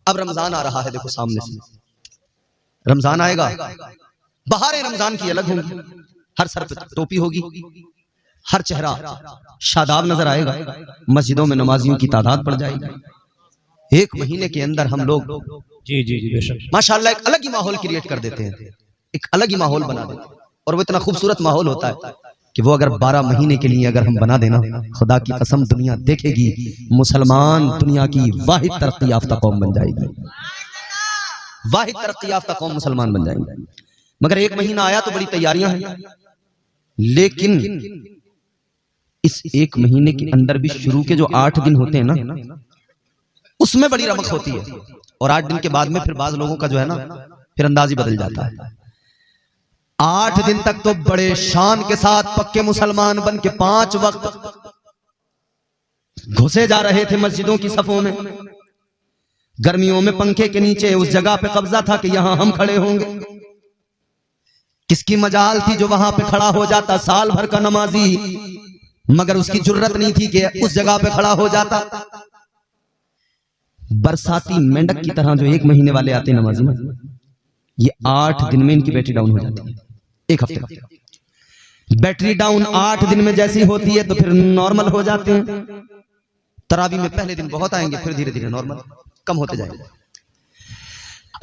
अब रमजान आ रहा है, देखो सामने से रमजान आएगा, बहारें रमजान की अलग होंगी, हर सर पे टोपी होगी, हर चेहरा शादाब नजर आएगा, मस्जिदों में नमाजियों की तादाद बढ़ जाएगी। एक महीने के अंदर हम लोग जी जी जी बेशक माशाल्लाह एक अलग ही माहौल क्रिएट कर देते हैं, एक अलग ही माहौल बना देते हैं। और वो इतना खूबसूरत माहौल होता है कि वो अगर 12 महीने के लिए अगर हम बना देना, खुदा की कसम दुनिया देखेगी, मुसलमान दुनिया की वाहिद तरक्की याफ्ता कौम बन जाएगी, वाहिद तरक्की याफ्ता कौम मुसलमान बन जाएगी। मगर एक महीना आया तो बड़ी तैयारियां हैं, लेकिन इस एक महीने के अंदर भी शुरू के जो 8 दिन होते हैं ना, उसमें बड़ी रमक होती है। और 8 दिन के बाद में फिर बाज लोगों का जो है ना फिर अंदाज ही बदल जाता है। 8 दिन तक तो बड़े शान के साथ पक्के मुसलमान बन के 5 वक्त घुसे जा रहे थे मस्जिदों की सफों में। गर्मियों में पंखे के नीचे उस जगह पे कब्जा था कि यहां हम खड़े होंगे। किसकी मजाल थी जो वहां पे खड़ा हो जाता साल भर का नमाजी, मगर उसकी जुर्रत नहीं थी कि उस जगह पे खड़ा हो जाता। बरसाती मेंढक की तरह जो 1 महीने वाले आते नमाजी में, ये 8 दिन में इनकी बैटरी डाउन हो जाती है। एक हफ्ते बैटरी डाउन 8 दिन में जैसी होती है तो फिर नॉर्मल हो जाते हैं। तरावी में पहले दिन बहुत आएंगे, फिर धीरे धीरे नॉर्मल कम होते जाएंगे।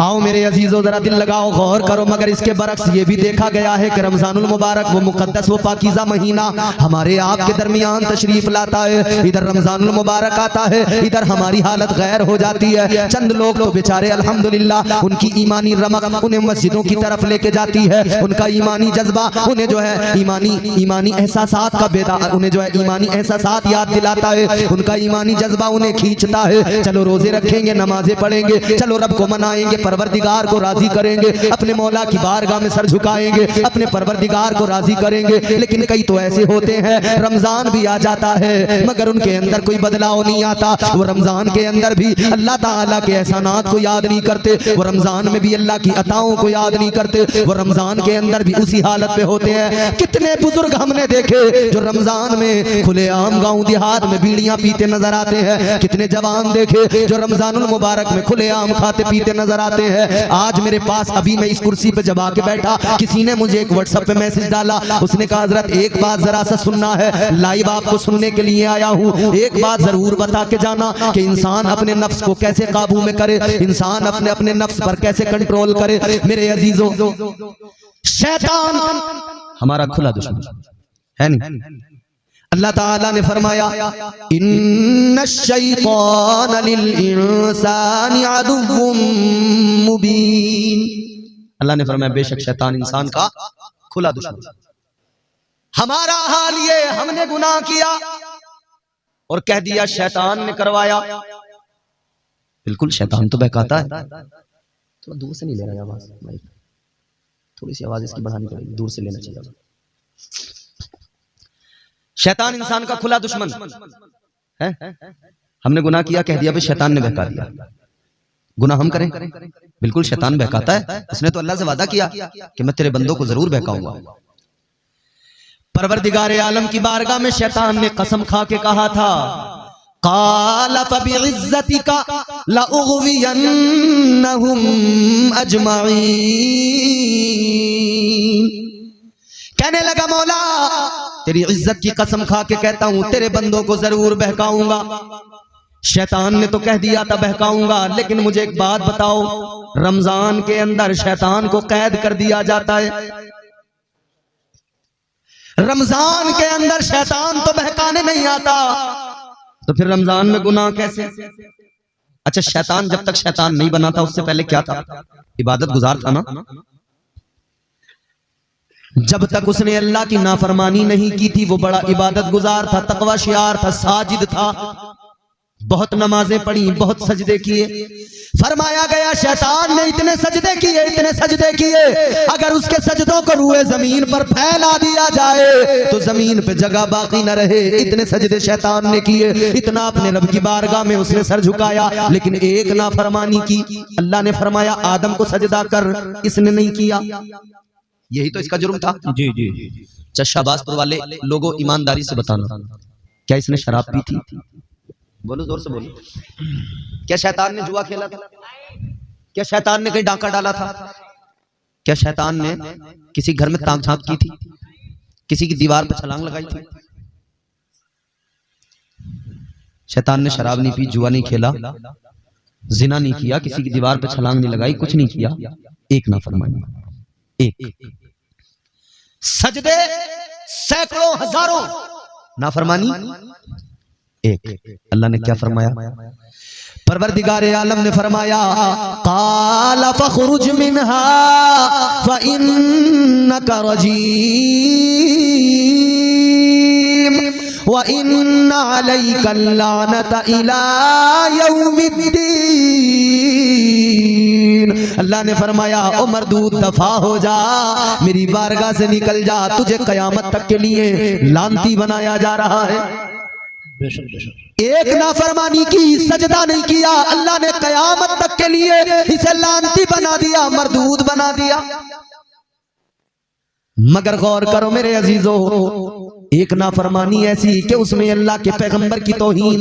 आओ मेरे अजीजों जरा दिल लगाओ, गौर करो। मगर इसके बरक्स ये भी देखा गया है कि रमजानुल मुबारक वो मुकद्दस वो पाकीज़ा महीना हमारे आपके दरमियान तशरीफ लाता है। इधर रमजानुल मुबारक आता है, इधर हमारी हालत गैर हो जाती है। चंद लोग तो बेचारे अल्हम्दुलिल्लाह उनकी ईमानी रमक उन्हें मस्जिदों की तरफ लेके जाती है, उनका ईमानी जज्बा उन्हें जो है ईमानी एहसासात का बेदार, उन्हें जो है ईमानी एहसासात याद दिलाता है, उनका ईमानी जज्बा उन्हें खींचता है। चलो रोजे रखेंगे, नमाजें पढ़ेंगे, चलो रब को मनाएंगे, परवरदिगार को राजी करेंगे, अपने मौला की बारगाह में सर झुकाएंगे, अपने परवरदिगार को राजी करेंगे। लेकिन कई तो ऐसे होते हैं रमजान भी आ जाता है मगर उनके अंदर कोई बदलाव नहीं आता। वो रमजान के अंदर भी अल्लाह ताला के एहसानात को याद नहीं करते, वो रमजान में भी अल्लाह की अताओं को याद नहीं करते, वो रमजान के अंदर भी उसी हालत पे होते हैं। कितने बुजुर्ग हमने देखे जो रमजान में खुलेआम गांव देहात में बीड़ियां पीते नजर आते हैं, कितने जवान देखे जो रमजानुल मुबारक में खुलेआम खाते पीते नजर आते हैं। आज मेरे पास अभी मैं इस कुर्सी पे जब आके बैठा, किसी ने मुझे एक व्हाट्सएप पे मैसेज डाला, उसने कहा हजरत एक बात जरा सा सुनना है, लाइव आपको सुनने के लिए आया हूँ, एक बात जरूर बता के जाना कि इंसान अपने नफ्स को कैसे काबू में करे, इंसान अपने अपने नफ्स पर कैसे कंट्रोल करे। मेरे अजीजों, शैतान हमारा खुला दुश्मन है नहीं। अल्लाह ताला ने फरमाया इन्नश-शैतान लिल-इंसानि अदुव्वुम मुबीन। अल्लाह ने फरमाया बेशक शैतान इंसान का खुला दुश्मन। हमारा हाल ये, हमने गुनाह किया और कह दिया शैतान ने करवाया। बिल्कुल शैतान तो बहकाता है। थोड़ा दूर से नहीं ले रहा आवाज, थोड़ी सी आवाज इसकी बढ़ानी पड़ेगी, दूर से लेना चाहिए। शैतान इंसान का खुला दुश्मन है। हमने गुनाह किया, कह दिया भाई शैतान ने बहका दिया। गुनाह हम करें, बिल्कुल शैतान बहकाता है। उसने तो अल्लाह से वादा किया कि मैं तेरे बंदों को जरूर बहकाऊंगा। परवरदिगार आलम की बारगाह में शैतान ने कसम खा के कहा था, क़ाल फ़बिइज़्ज़तिका लअग़वियन्नहुम अजमईन। कहने लगा मौला तेरी इज्जत की कसम खा के कहता हूं तेरे बंदों को जरूर बहकाऊंगा। शैतान ने तो कह दिया था बहकाऊंगा, लेकिन मुझे एक बात बताओ, रमजान के अंदर शैतान को कैद कर दिया जाता है, रमजान के अंदर शैतान तो बहकाने नहीं आता, तो फिर रमजान में गुनाह कैसे? अच्छा शैतान जब तक शैतान नहीं बना था उससे पहले क्या था? इबादत गुजार था ना। जब तक उसने अल्लाह की नाफरमानी नहीं की थी वो बड़ा इबादत गुजार था, तकवा शियार था, साजिद था, बहुत नमाजें पढ़ी, बहुत सजदे किए। फरमाया गया शैतान ने इतने सजदे किए, इतने सजदे किए, अगर उसके सजदों को रूए जमीन पर फैला दिया जाए तो जमीन पे जगह बाकी न रहे। इतने सजदे शैतान ने किए, इतना अपने रब की बारगाह में उसने सर झुकाया, लेकिन एक नाफरमानी की। अल्लाह ने फरमाया आदम को सजदा कर, इसने नहीं किया। यही तो इसका जुर्म था। जी जी। शाहबाजपुर वाले लोगों ईमानदारी से बताना, क्या इसने शराब पी थी? बोलो जोर से बोलो। क्या शैतान ने जुआ खेला था? क्या शैतान ने कहीं डांका डाला था? क्या शैतान ने किसी घर में ताक झांक की थी? किसी की दीवार पर छलांग लगाई थी? शैतान ने शराब नहीं पी, जुआ नहीं खेला, जिना नहीं किया, किसी की दीवार पे छलांग नहीं लगाई, कुछ नहीं किया। एक नाफरमानी, एक। सजदे सैकड़ों हजारों, नाफरमानी एक। अल्लाह ने क्या फरमाया? परवरदिगारे आलम ने फरमाया काला फखरुज मिनहा फइन्नका रजीम व इन्ना अलैका लानता इला यौमिद्दीन। अल्लाह ने फरमाया ओ मरदूद दफा हो जा, मेरी बारगाह से निकल जा, तुझे कयामत तक के लिए लानती बनाया जा रहा है। एक नाफरमानी की, सजदा नहीं किया, अल्लाह ने कयामत तक के लिए इसे लानती बना दिया, मरदूद बना दिया। मगर गौर करो मेरे अजीजों, एक नाफरमानी ऐसी कि उसमें अल्लाह के पैगंबर की तौहीन,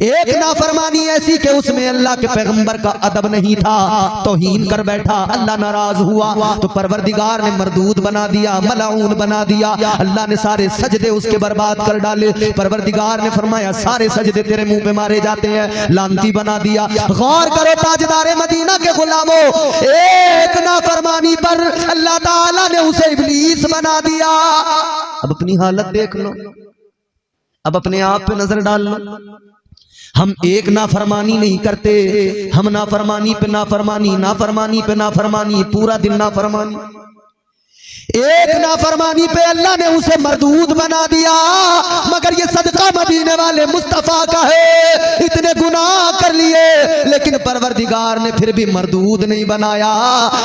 एक नाफरमानी ऐसी कि उसमें अल्लाह के पैगंबर का अदब नहीं था, तौहीन कर बैठा, अल्लाह नाराज हुआ तो परवरदिगार ने मरदूद बना दिया, मलाऊन बना दिया। अल्लाह ने सारे सजदे उसके बर्बाद कर डाले। परवरदिगार ने फरमाया सारे सजदे तेरे मुंह पे मारे जाते हैं, लानती बना दिया। गौर करो ताजदारे मदीना के गुलामों, एक नाफरमानी पर अल्लाह ताला ने उसे इब्लीस बना दिया। अब अपनी हालत देख लो, अब अपने आप पे नजर डाल लो। हम एक नाफरमानी नहीं करते, हम नाफरमानी पे नाफरमानी, नाफरमानी पे नाफरमानी, पूरा दिन नाफरमानी। एक नाफरमानी पे अल्लाह ने उसे मरदूद बना दिया। मगर ये सदका मदीने वाले मुस्तफा का है, इतने गुनाह कर लिए लेकिन परवरदिगार ने फिर भी मरदूद नहीं बनाया।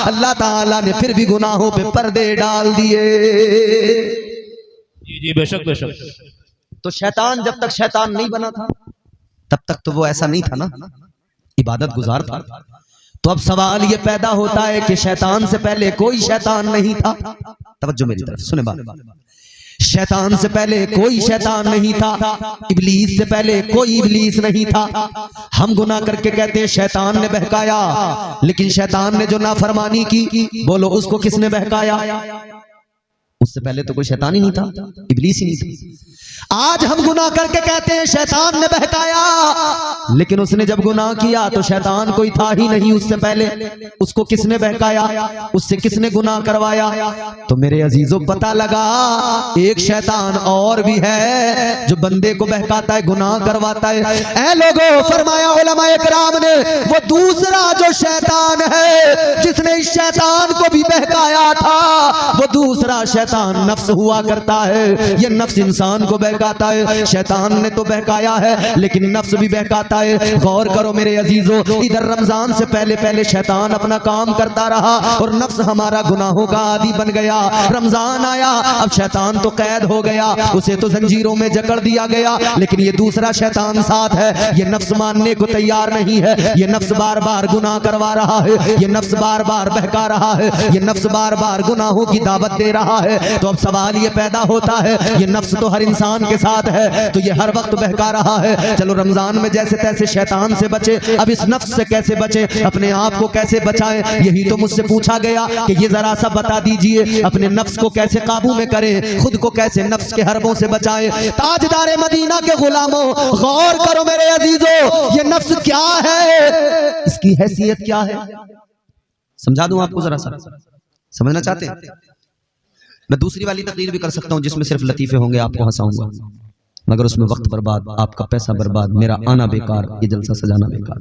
अल्लाह ताला ने फिर भी गुनाहों पे पर्दे डाल दिए। जी बेशक बेशक। तो शैतान जब तक शैतान नहीं बना था तब तक तो वो ऐसा नहीं था ना, इबादत गुजार था। तो अब सवाल ये पैदा होता है कि शैतान से पहले कोई शैतान नहीं था। तवज्जो मेरी तरफ सुने बात, शैतान से पहले कोई शैतान नहीं था, इब्लीस से पहले कोई इब्लीस नहीं था। हम गुनाह करके कहते हैं शैतान ने बहकाया, लेकिन शैतान ने जो नाफरमानी की, बोलो उसको किसने बहकाया? उससे पहले तो कोई शैतान ही नहीं था, इब्लीस ही नहीं था। आज हम गुनाह करके कहते हैं शैतान ने बहकाया, लेकिन उसने जब गुनाह किया तो शैतान कोई था ही नहीं उससे पहले। उसको किसने बहकाया? उससे किसने गुनाह करवाया? तो मेरे अजीजों पता लगा एक शैतान और भी है जो बंदे को बहकाता है, गुनाह करवाता है। ऐ लोगों, फरमाया उलमाए किराम ने, वो दूसरा जो शैतान है जिसने इस शैतान को भी बहकाया था, वो दूसरा शैतान नफ्स हुआ करता है। ये नफ्स इंसान को बहकाता है। शैतान ने तो बहकाया है लेकिन नफ्स भी बहकाता है। गौर करो मेरे अजीजों, इधर रमजान से पहले पहले शैतान अपना काम करता रहा और नफ्स हमारा गुनाहों का आदी बन गया। रमजान आया, अब शैतान तो कैद हो गया, उसे तो जंजीरों में जकड़ दिया गया, लेकिन ये दूसरा शैतान साथ है। ये नफ्स मानने को तैयार नहीं है। ये नफ्स बार बार गुनाह करवा रहा है, ये नफ्स बार बार बहका रहा है, ये नफ्स बार बार गुनाहों की दावत दे रहा है। तो अब सवाल ये पैदा होता है, ये नफ्स तो हर इंसान के साथ है, तो ये हर वक्त बहका रहा है। चलो रमजान में जैसे तैसे शैतान से बचे, अब इस नफ्स से कैसे बचे, अपने आप को कैसे बचाएं? यही तो मुझसे पूछा गया कि ये जरा सा बता दीजिए, अपने नफ्स को कैसे काबू में करें, खुद को कैसे नफ्स के हरबों से बचाएं। ताजदारे मदीना के गुलामों, गौर करो मेरे अजीजों, ये नफ्स क्या है, इसकी हैसियत क्या है? समझा दूं आपको, जरा सा समझना चाहते हैं? मैं दूसरी वाली तकरीर भी कर सकता हूं जिसमें सिर्फ लतीफे होंगे, आपको हंसाऊंगा, मगर उसमें वक्त बर्बाद, आपका पैसा बर्बाद, मेरा आना बेकार, ये जलसा सजाना बेकार।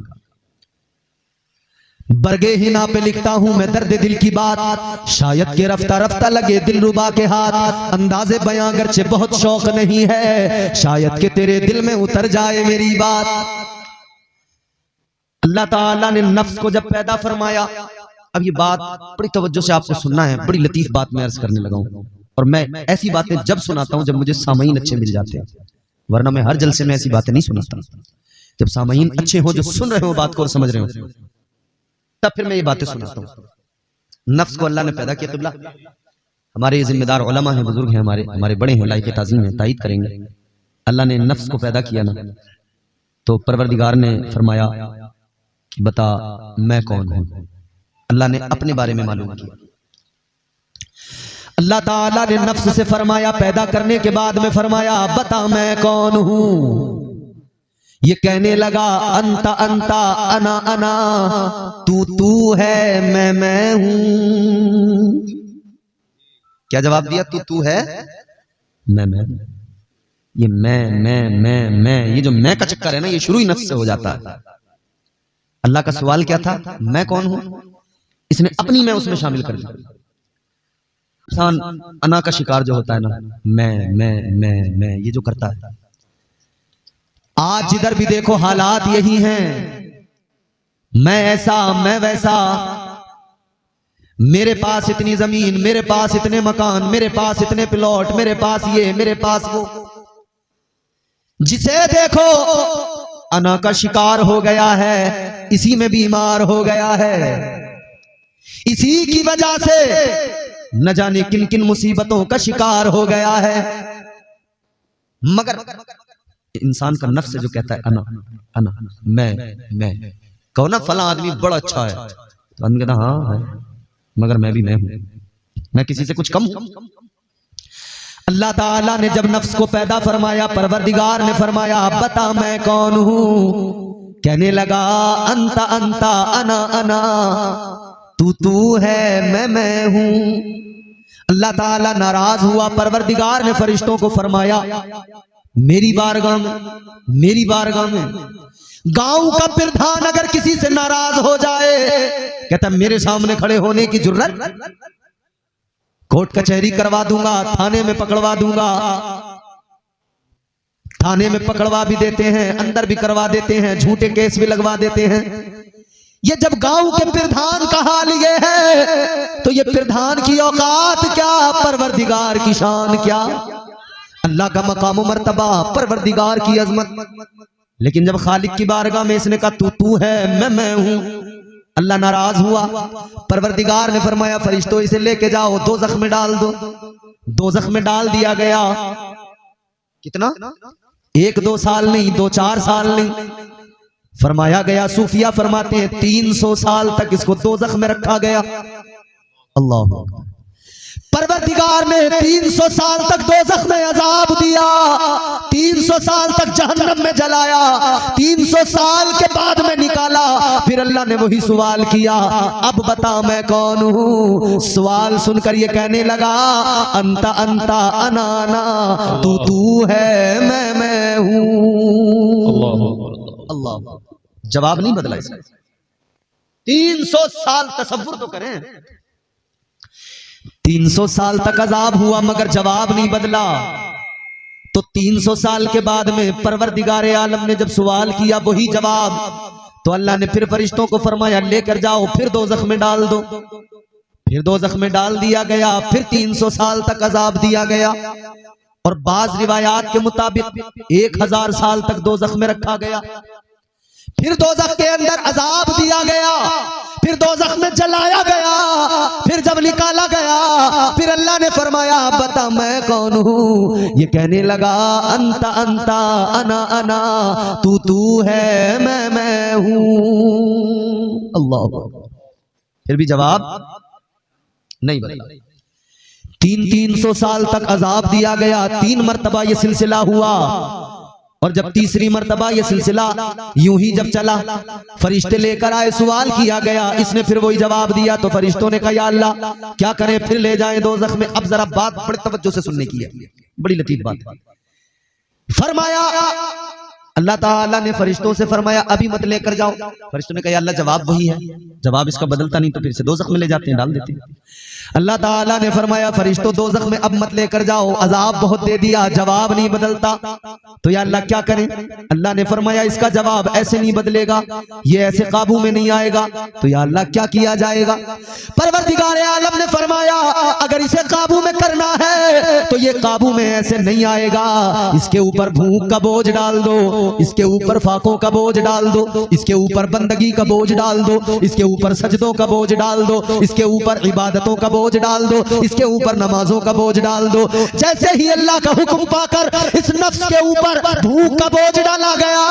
बरगे हिना पे लिखता हूं मैं दर्द दिल की बात, शायद के रफ्ता रफ्ता लगे दिल रुबा के हाथ। अंदाजे बयां गर्चे बहुत शौक नहीं है, शायद के तेरे दिल में उतर जाए मेरी बात। अल्लाह ताला ने नफ्स को जब पैदा फरमाया, अब ये बात बड़ी तवज्जो से आपको सुनना है, बड़ी लतीफ बात मैं अर्ज करने लगा हूं। और मैं ऐसी बातें जब सुनाता हूं जब मुझे सामईन अच्छे मिल जाते हैं, वरना मैं हर जलसे में ऐसी बातें नहीं सुनाता। जब सामईन अच्छे हो, जो सुन रहे हो बात को और समझ रहे हो, तब फिर मैं ये बातें सुनाता हूं। नफ्स को अल्लाह ने पैदा किया। क़िबला हमारे जिम्मेदार उलमा हैं, बुजुर्ग हैं, हमारे बड़े हैं, लायक ताज़ीम हैं, तायीद करेंगे। अल्लाह ने नफ्स को पैदा किया ना, तो परवरदिगार ने फरमाया कि बता मैं कौन हूं। अल्लाह ने अपने बारे में मालूम किया। अल्लाह ताला ने नफ्स से फरमाया, पैदा करने के बाद में फरमाया बता मैं कौन हूं। ये कहने लगा अंता अंता अना अना, तू है मैं हूं। क्या जवाब दिया? तू है मैं। ये मैं ये जो मैं का चक्कर है ना, ये शुरू ही नफ्स से हो जाता है। अल्लाह का सवाल क्या था? मैं कौन हूं। इसने अपनी मैं उसमें शामिल कर दिया। इंसान अना का शिकार जो होता है ना, मैं ये जो करता है, आज जिधर भी देखो हालात यही हैं। मैं ऐसा मैं वैसा, मेरे पास इतनी जमीन, मेरे पास इतने मकान, मेरे पास इतने प्लॉट, मेरे पास ये, मेरे पास वो। जिसे देखो अना का शिकार हो गया है, इसी में बीमार हो गया है। इसी की वजह से न जाने किन किन मुसीबतों का शिकार हो गया है। मगर इंसान का नफ्स जो कहता है अना अना, मैं कहो ना फला आदमी बड़ा अच्छा है, तो आदमी कहता हाँ है, मगर मैं भी मैं हूं, मैं किसी से कुछ कम हूं। अल्लाह ताला ने जब नफ्स को पैदा फरमाया, परवरदिगार ने फरमाया बता मैं कौन हूं। कहने लगा अंता अंता अना अना, तू है मैं हूं। अल्लाह ताला नाराज हुआ। परवरदिगार ने फरिश्तों को फरमाया मेरी बारगाह में गांव का प्रधान अगर किसी से नाराज हो जाए, कहता मेरे सामने खड़े होने की जुर्रत, कोर्ट कचहरी करवा दूंगा, थाने में पकड़वा दूंगा। थाने में पकड़वा भी देते हैं, अंदर भी करवा देते हैं, झूठे केस भी लगवा देते हैं। ये जब गांव के प्रधान का हाल ये है, तो ये प्रधान की औकात क्या, परवरदिगार की शान क्या, अल्लाह का मकाम मर्तबा, परवरदिगार की अजमत। लेकिन जब खालिक की बारगाह में इसने कहा तू है मैं हूं, अल्लाह नाराज हुआ। परवरदिगार ने फरमाया फरिश्तों इसे लेके जाओ, दोज़ख में डाल दो। दोज़ख में डाल दिया गया। कितना? 1-2 साल नहीं, 2-4 साल नहीं, फरमाया गया, सूफिया फरमाते हैं 300 साल तक इसको दोज़ख में रखा गया। अल्लाह, परवरदिगार ने 300 साल तक दोज़ख में अजाब दिया, 300 साल तक जहन्नम में जलाया, 300 साल के बाद में निकाला। फिर अल्लाह ने वही सवाल किया, अब बता मैं कौन हूं। सवाल सुनकर ये कहने लगा अंता अंता अना अना, तू है मैं हूं। अल्लाह, जवाब नहीं बदला इसका। 300 साल तसव्वुर तो करें, 300 साल तक अजाब हुआ मगर जवाब नहीं बदला। तो 300 साल के बाद में परवरदिगार आलम ने जब सवाल किया वही जवाब, तो अल्लाह ने फिर फरिश्तों को फरमाया लेकर जाओ, फिर दोज़ख में डाल दो। फिर दोज़ख में डाल दिया गया। फिर 300 साल तक अजाब दिया गया और बाज रिवायात के मुताबिक 1000 साल तक दोज़ख में रखा गया। फिर दोज़ख के अंदर अजाब दिया गया, फिर दोज़ख में जलाया गया। फिर जब निकाला गया, फिर अल्लाह ने फरमाया बता मैं कौन हूं। ये कहने लगा अंता अंता अना अना, तू है मैं हूं। अल्लाह, फिर भी जवाब नहीं बदला। 300 साल तक अजाब दिया गया। 3 मरतबा ये सिलसिला हुआ और जब तीसरी मरतबा ये सिलसिला यूं ही जब चला, फरिश्ते लेकर आए, सवाल किया गया, इसने फिर वही जवाब दिया। तो फरिश्तों ने कहा या अल्लाह क्या करें, फिर ले जाएं दोज़ख में। अब जरा बात बड़ी तवज्जो से सुनने की है, बड़ी लतीफ बात है। फरमाया अल्लाह ताला ने फरिश्तों से फरमाया अभी मत लेकर जाओ। फरिश्तों ने कहा अल्लाह जवाब वही है, जवाब इसका बदलता नहीं, तो फिर से दोज़ख में ले जाते हैं, डाल देते हैं। अल्लाह ताला ने फरमाया फरिश्तों दोज़ख में अब मत लेकर जाओ, अजाब बहुत दे दिया, जवाब नहीं बदलता। तो या अल्लाह क्या करें। अल्लाह ने फरमाया इसका जवाब ऐसे नहीं बदलेगा, ये ऐसे काबू में नहीं आएगा। तो या अल्लाह क्या किया जाएगा। परवरदिगार आलम ने फरमाया अगर इसे काबू में करना है तो ये काबू में ऐसे नहीं आएगा। इसके ऊपर भूख का बोझ डाल दो, इसके ऊपर फाकों का बोझ डाल दो, इसके ऊपर बंदगी का बोझ डाल दो, इसके ऊपर सजदों का बोझ डाल दो, इसके ऊपर इबादतों का बोझ डाल दो, इसके ऊपर नमाजों का बोझ डाल दो। जैसे ही अल्लाह का हुक्म पाकर इस नफ्स के ऊपर भूख का बोझ डाला गया,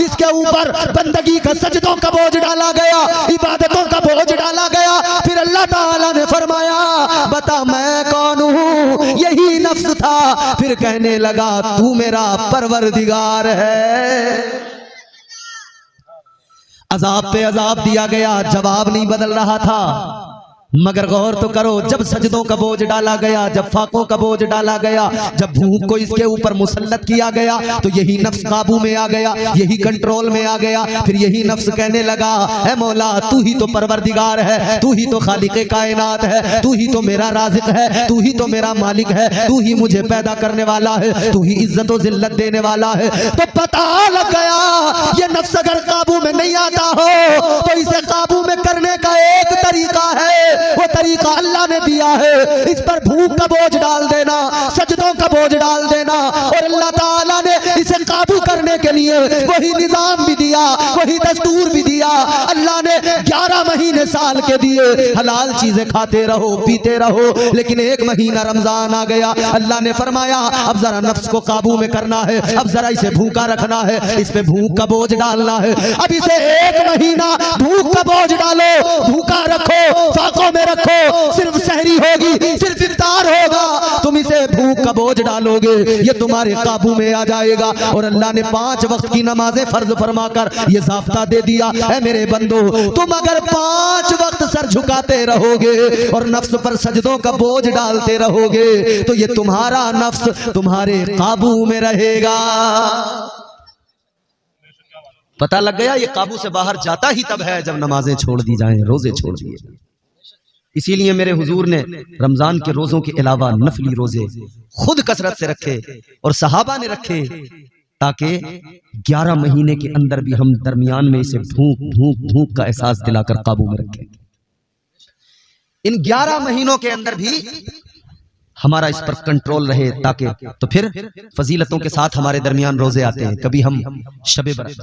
इसके ऊपर बंदगी का सजदों का बोझ डाला गया, इबादतों का बोझ डाला गया, फिर अल्लाह ताला ने फरमाया बता मैं कौन हूं? यही नफ्स था। फिर कहने लगा तू मेरा परवरदिगार है। अजाब पे अजाब दिया गया, जवाब नहीं बदल रहा था। मगर गौर तो करो, जब सजदों का बोझ डाला गया, जब फाकों का बोझ डाला गया, जब भूख को इसके ऊपर मुसल्लत किया गया, तो यही नफ्स काबू में आ गया, यही कंट्रोल में आ गया। फिर यही नफ्स कहने लगा है मौला तू ही तो परवरदिगार है, तू ही तो खालिक़े कायनात है, तू ही तो मेरा राज़िक़ है, तू ही तो मेरा मालिक है, तू ही मुझे पैदा करने वाला है, तू ही इज्जत और जिल्लत देने वाला है। तो पता लग गया ये नफ्स अगर काबू में नहीं आता हो तो इसे काबू में करने का एक तरीका है, वो तरीका अल्लाह ने दिया है। इस पर भूख का बोझ डाल देना, सजदों का बोझ डाल देना, और अल्लाह ताला ने इसे काबू करने के लिए वही निजाम भी दिया, वही दस्तूर भी दिया। अल्लाह ने 11 महीने साल के दिए, हलाल चीजें खाते रहो, पीते रहो। लेकिन एक महीना रमजान आ गया, अल्लाह ने फरमाया अब जरा नफ्स को काबू में करना है, अब जरा इसे भूखा रखना है, इस पे भूख का बोझ डालना है। अब इसे एक महीना भूख का बोझ डालो, भूखा रखो, फाकों में रखो, सिर्फ सहरी होगी, सिर्फ इफ्तार होगा, तुम इसे भूख का बोझ डालोगे, ये तुम्हारे काबू में आ जाएगा। और अल्लाह ने 5 वक्त की नमाजें फर्ज फरमाकर ये ज़ाब्ता दे दिया है मेरे बंदो, तुम अगर 5 वक्त सर झुकाते रहोगे और नफ्स पर सजदों का बोझ डालते रहोगे तो ये तुम्हारा नफ्स तुम्हारे काबू में रहेगा। पता लग गया ये काबू से बाहर जाता ही तब है जब नमाजें छोड़ दी जाएं, रोजे छोड़ दिए। इसीलिए मेरे हुजूर ने रमजान के रोजों के अलावा नफली रोजे खुद कसरत से रखे और सहाबा ने रखे, ताकि 11 महीने के अंदर भी हम दरमियान में इसे भूख भूख भूख का एहसास दिलाकर काबू में रखें। इन 11 महीनों के अंदर भी हमारा इस पर कंट्रोल रहे, ताकि तो फिर फजीलतों के साथ हमारे दरमियान रोजे आते हैं। कभी हम शबे बरात,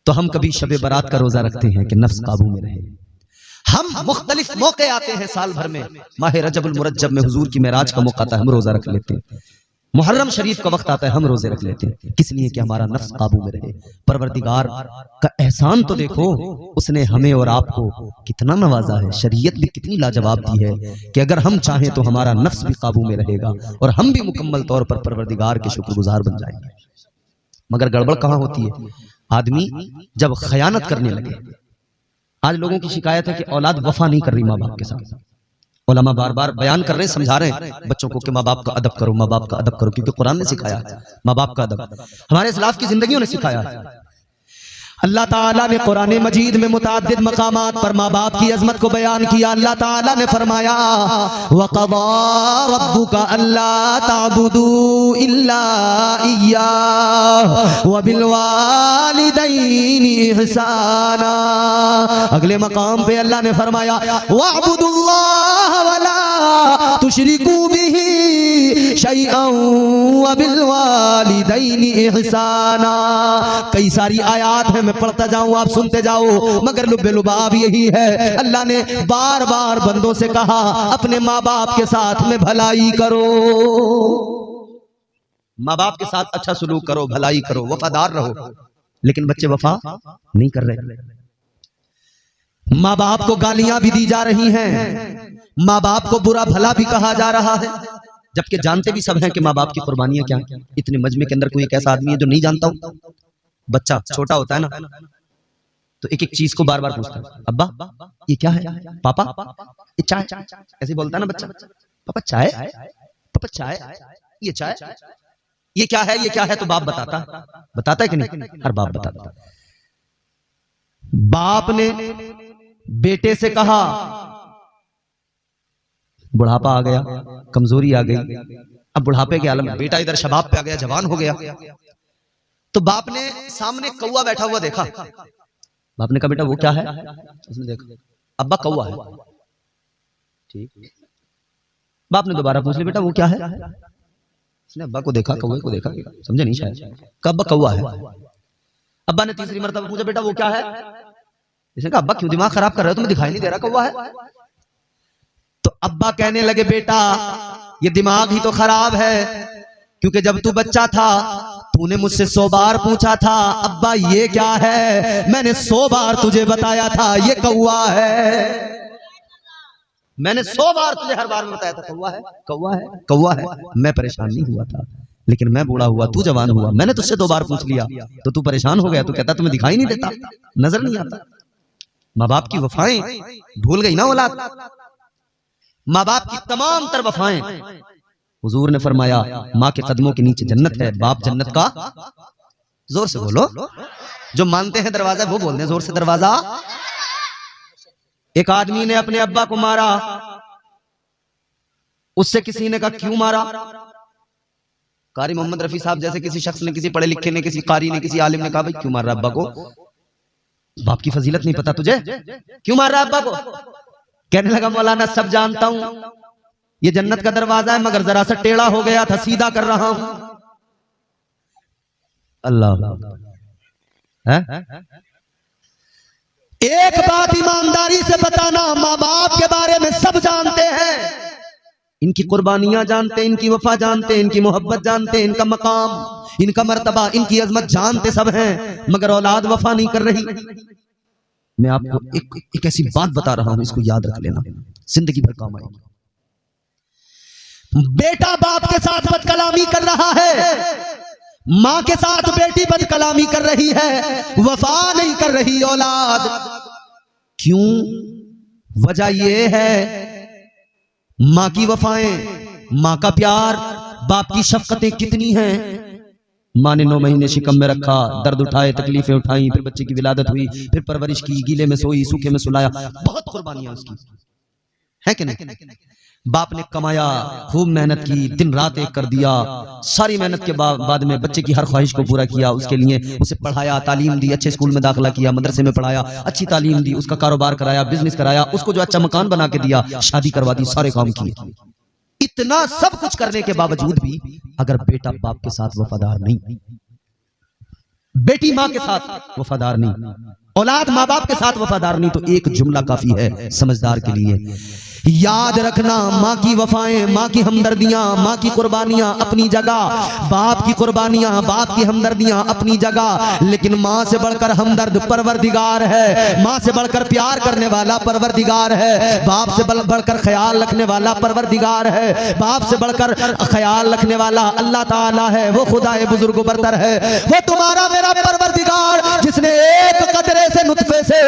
तो हम कभी शबे बरात का रोजा रखते हैं कि नफ्स काबू में रहे। हम मुख्तलिफ मौके आते हैं साल भर में, माह रजबुल मुरज्जब में हुजूर की मेराज का मौका आता है, हम रोजा रख लेते हैं। मुहर्रम शरीफ का वक्त आता है, हम रोजे रख लेते हैं। किस लिए? कि हमारा नफ्स काबू में रहे। परवरदिगार का एहसान तो देखो, उसने हमें और आपको कितना नवाजा है। शरीयत भी कितनी लाजवाब दी है कि अगर हम चाहें तो हमारा नफ्स भी काबू में रहेगा और हम भी मुकम्मल तौर पर परवरदिगार के शुक्रगुजार बन जाएंगे। मगर गड़बड़ कहाँ होती है? आदमी जब खयानत करने लगे। आज लोगों की शिकायत है कि औलाद वफा नहीं कर रही माँ बाप के साथ। उलमा बार बार बयान कर रहे हैं, समझा रहे हैं बच्चों को कि माँ बाप का अदब करो, माँ बाप का अदब करो, क्योंकि कुरान ने सिखाया है माँ बाप का अदब, हमारे इस्लाफ की जिंदगियों ने सिखाया है। अल्लाह ताला ने कुरान मजीद में मुताद्दिद मकामात पर माँ बाप की अजमत को बयान किया। अल्लाह ताला ने फरमाया वक़ज़ा रब्बुका अल्ला ताबुदू इल्ला इय्याहु व बिल वालिदैनि इहसाना। अगले मकाम पे अल्लाह ने फरमाया वअबुदुल्लाह वला तुशरिकू बिही शैअन व बिल वालिदैनि इहसाना। कई सारी आयात है, मैं पढ़ता जाऊं आप सुनते जाओ, मगर लुब्बे लुबाब यही है। अल्लाह ने बार बार बंदों से कहा अपने माँ बाप के साथ में भलाई करो, माँ बाप के साथ अच्छा सलूक करो, भलाई करो, वफादार रहो। लेकिन बच्चे वफा नहीं कर रहे। माँ बाप को गालियां भी दी जा रही हैं, माँ बाप को बुरा भला भी कहा जा रहा है, जबकि जानते भी सब हैं कि माँ बाप की कुर्बानियां क्या हैं। इतने मजमे के अंदर कोई एक ऐसा आदमी है जो नहीं जानता हो? बच्चा छोटा होता है ना, तो एक एक चीज को बार बार पूछता है, अब्बा ये क्या है, पापा ये चाय, ऐसे बोलता है ना बच्चा, पापा चाय, पापा चाय, ये चाय, ये क्या है, ये क्या है? तो बाप बताता है कि नहीं? हर बाप बताता। बाप ने बेटे से कहा, बुढ़ापा आ गया, कमजोरी आ गई, अब बुढ़ापे के आलम में बेटा इधर शबाब पे आ गया, जवान हो गया, तो बाप ने सामने कौवा बैठा हुआ देखा। बाप ने कहा बेटा वो क्या है? उसने देखा, अब्बा कौवा है। ठीक। बाप ने दोबारा पूछ लिया बेटा वो क्या है? उसने अब्बा को देखा, कौवे को देखा, समझे नहीं शायद, कहा अब्बा कौवा है। अब्बा ने तीसरी मरतबा पूछा बेटा वो क्या है? इसने कहा अब्बा क्यों दिमाग खराब कर रहे हो, तुम्हें दिखाई नहीं दे रहा कौवा है? अब्बा कहने लगे बेटा ये दिमाग ही तो खराब है, क्योंकि जब तू बच्चा था तूने मुझसे 100 बार पूछा था अब्बा ये क्या है, मैंने 100 बार तुझे बताया था ये कौवा है। मैंने 100 बार तुझे हर बार में बताया था कौवा है, कौवा है, कौवा है। मैं परेशान नहीं हुआ था, लेकिन मैं बूढ़ा हुआ, तू जवान हुआ, मैंने तुझसे 2 बार पूछ लिया तो तू परेशान हो गया। तू कहता तुम्हें दिखाई नहीं देता, नजर नहीं आता। माँ बाप की वफाएं भूल गई ना औलाद, माँ बाप की तमाम तर वफाएं। हुजूर ने फरमाया माँ के कदमों के नीचे जन्नत है, बाप जन्नत का। जोर से बोलो, जो मानते हैं दरवाजा वो बोल दें जोर से, दरवाजा। एक आदमी ने अपने अब्बा को मारा, उससे किसी ने कहा क्यों मारा? कारी मोहम्मद रफी साहब जैसे किसी शख्स ने, किसी पढ़े लिखे ने, किसी कारी ने, किसी आलिम ने कहा भाई क्यों मार रहा अब्बा को? बाप की फजीलत नहीं पता तुझे, क्यों मार रहा अब्बा को? कहने लगा मौलाना सब जानता हूं, ये जन्नत का दरवाजा है, मगर जरा सा टेढ़ा हो गया था, सीधा कर रहा हूं। अल्लाह है? एक बात ईमानदारी से बताना, माँ बाप के बारे में सब जानते हैं, इनकी कुर्बानियां जानते हैं, इनकी वफा जानते हैं, इनकी मोहब्बत जानते हैं, इनका मकाम, इनका मर्तबा, इनकी अजमत जानते सब हैं, मगर औलाद वफा नहीं कर रही। मैं आपको एक ऐसी बात बता रहा हूं, इसको याद रख लेना, जिंदगी भर काम आएगी। बेटा बाप के साथ बदकलामी कर रहा है, मां के साथ बेटी बदकलामी कर रही है, वफा नहीं कर रही औलाद। क्यों? वजह यह है मां की वफाएं, मां का प्यार, बाप की शफकतें कितनी हैं। मां ने 9 महीने शिकम में रखा, दर्द उठाए, तकलीफें उठाई, फिर बच्चे की विलादत हुई, फिर परवरिश की, गीले में सोई, सूखे में सुलाया, बहुत कुर्बानियां उसकी है कि नहीं? बाप ने कमाया, खूब मेहनत की, दिन रात एक कर दिया, सारी मेहनत के बाद में बच्चे की हर ख्वाहिश को पूरा किया, उसके लिए उसे पढ़ाया, तालीम दी, अच्छे स्कूल में दाखिला किया, मदरसे में पढ़ाया, अच्छी तालीम दी, उसका कारोबार कराया, बिजनेस कराया, उसको जो अच्छा मकान बना के दिया, शादी करवा दी, सारे काम किए। इतना सब कुछ करने के बावजूद भी अगर बेटा बाप के साथ वफादार नहीं, बेटी मां के साथ वफादार नहीं, औलाद माँ बाप के साथ वफादार नहीं, तो एक जुमला काफी है समझदार के लिए, याद रखना माँ की वफाएं, माँ की हमदर्दियां, माँ की कुर्बानियां अपनी जगह, बाप की कुर्बानियां, बाप की हमदर्दियां अपनी जगह, लेकिन माँ से बढ़कर हमदर्द परवरदिगार है, माँ से बढ़कर प्यार करने वाला परवरदिगार है, बाप से बढ़कर ख्याल रखने वाला परवरदिगार है, बाप से बढ़कर ख्याल रखने वाला अल्लाह ताला है, वो खुदाए बुजुर्ग बरतर है, वो तुम्हारा मेरा परवरदिगार, जिसने एक कतरे से नुतफे से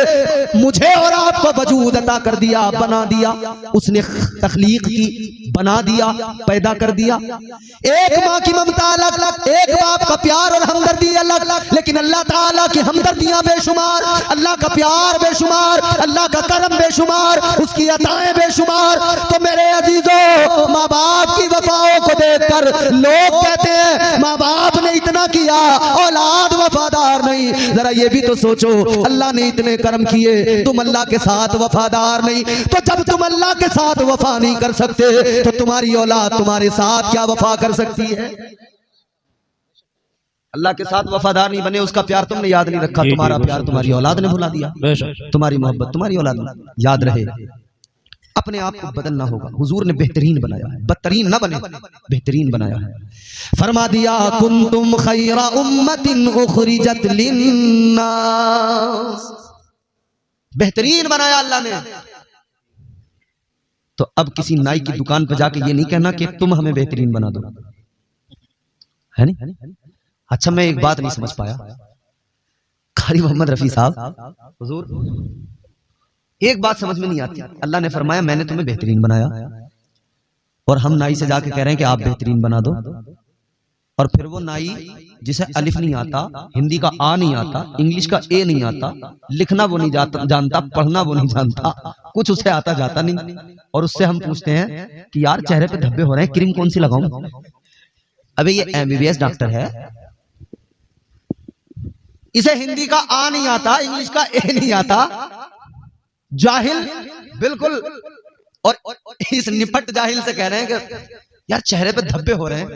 मुझे और आपको वजूद अता कर दिया, बना दिया, उसने तख्लीक की, बना दिया, पैदा कर दिया। एक माँ की ममता अलग, एक बाप का प्यार और हमदर्दी अलग, लेकिन अल्लाह ताला की हमदर्दियां बेशुमार, अल्लाह का प्यार बेशुमार, अल्लाह का करम बेशुमार, उसकी अताएं बेशुमार। तो मेरे अजीजों, माँ बाप की वफाओं को देखकर लोग कहते हैं माँ बाप ने इतना किया, औलाद वफादार नहीं। जरा ये भी तो सोचो, अल्लाह ने इतने करम किए, तुम अल्लाह के साथ वफादार नहीं, तो जब तुम अल्लाह के साथ वफा नहीं कर सकते तो तुम्हारी औलाद तुम्हारे साथ क्या वफा कर सकती है? अल्लाह के साथ वफादार नहीं बने, उसका प्यार तुमने याद नहीं रखा, तुम्हारा प्यार तुम्हारी औलाद ने भुला दिया, तुम्हारी मोहब्बत तुम्हारी औलाद ने। याद रहे, अपने आप को बदलना होगा। हुजूर ने बेहतरीन बनाया है, बदतरीन ना बने, बेहतरीन बनाया है। फरमा दिया कुंतुम खैरा उम्मतिन उखरिजत लिन्नास, बेहतरीन बनाया अल्लाह ने। तो अब किसी नाई की दुकान पर जाके ये नहीं कहना कि तुम हमें बेहतरीन बना दो, है नहीं? अच्छा, मैं एक बात नहीं समझ पाया, कारी मोहम्मद रफी साहब, हुजूर एक बात समझ में नहीं आती। अल्लाह ने फरमाया मैंने तुम्हें बेहतरीन बनाया, और हम नाई से जाके कह रहे हैं कि आप बेहतरीन बना दो। और फिर वो नाई जिसे अलिफ नहीं आता, हिंदी का आ नहीं आता, इंग्लिश का ए नहीं आता, लिखना वो नहीं जानता, पढ़ना वो नहीं जानता, कुछ उसे आता जाता नहीं, और उससे हम पूछते हैं कि यार चेहरे पे धब्बे हो रहे हैं, क्रीम कौन सी लगाऊं? अबे ये MBBS डॉक्टर है, इसे हिंदी का आ नहीं आता, इंग्लिश का ए नहीं आता, जाहिल बिल्कुल। और इस निपट जाहिल से कह रहे हैं कि यार चेहरे पे धब्बे हो रहे हैं,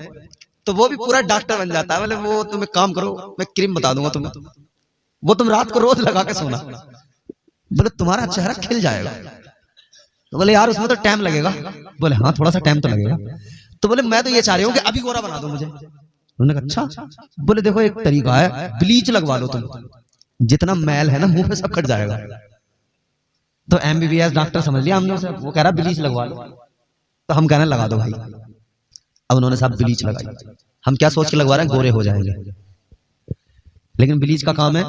तो वो भी पूरा डॉक्टर बन जाता है। बोले वो तुम एक काम करो, मैं क्रीम बता दूंगा तुम्हें, वो तुम रात को रोज लगा के सोना, बोले तुम्हारा चेहरा खिल जाएगा। तो बोले यार उसमें तो टाइम लगेगा। बोले हाँ थोड़ा सा टाइम तो लगेगा। तो बोले मैं तो ये चाह रही हूँ कि अभी गोरा बना दो मुझे। उन्होंने कहा अच्छा। बोले देखो एक तरीका है, ब्लीच लगवा लो तुम, जितना मैल है ना मुंह पे सब कट जाएगा। तो MBBS डॉक्टर समझ लिया हमने उसे, वो कह रहा ब्लीच लगवा लो। तो हम कहने लगा दो भाई। अब उन्होंने साहब ब्लीच लगाई। हम क्या सोच के लगवा रहे हैं, गोरे हो जाएंगे। लेकिन ब्लीच का काम है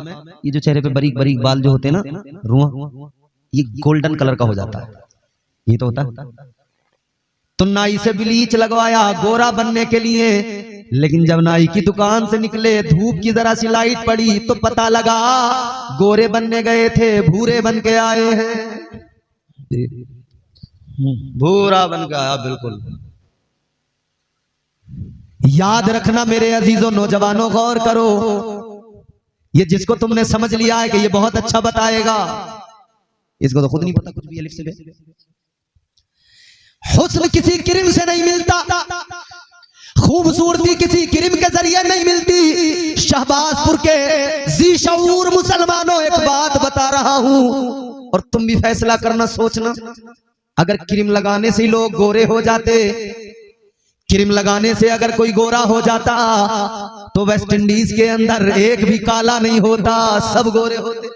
ये जो चेहरे पे बारीक बारीक बाल जो होते हैं ना, रुआ, ये गोल्डन कलर का हो जाता है, ये तो होता है। तो नाई से ब्लीच लगवाया गोरा बनने के लिए, लेकिन जब नाई की दुकान से निकले, धूप की जरा सी लाइट पड़ी तो पता लगा गोरे बनने गए थे भूरे बन के आए हैं। भूरा बन के आया बिल्कुल। याद रखना मेरे अजीजों नौजवानों, गौर करो, ये जिसको तुमने समझ लिया है कि ये बहुत अच्छा बताएगा, इसको तो खुद नहीं पता कुछ भी अलिफ से बे। हुस्न किसी क्रीम से नहीं मिलता, खूबसूरती किसी क्रीम के जरिए नहीं मिलती। शहबाजपुर के जी शऊर मुसलमानों एक बात बता रहा हूं और तुम भी फैसला करना, सोचना। अगर क्रीम लगाने से लोग गोरे हो जाते, क्रीम लगाने से अगर कोई गोरा हो जाता, तो वेस्ट इंडीज के अंदर एक भी काला नहीं होता, सब गोरे होते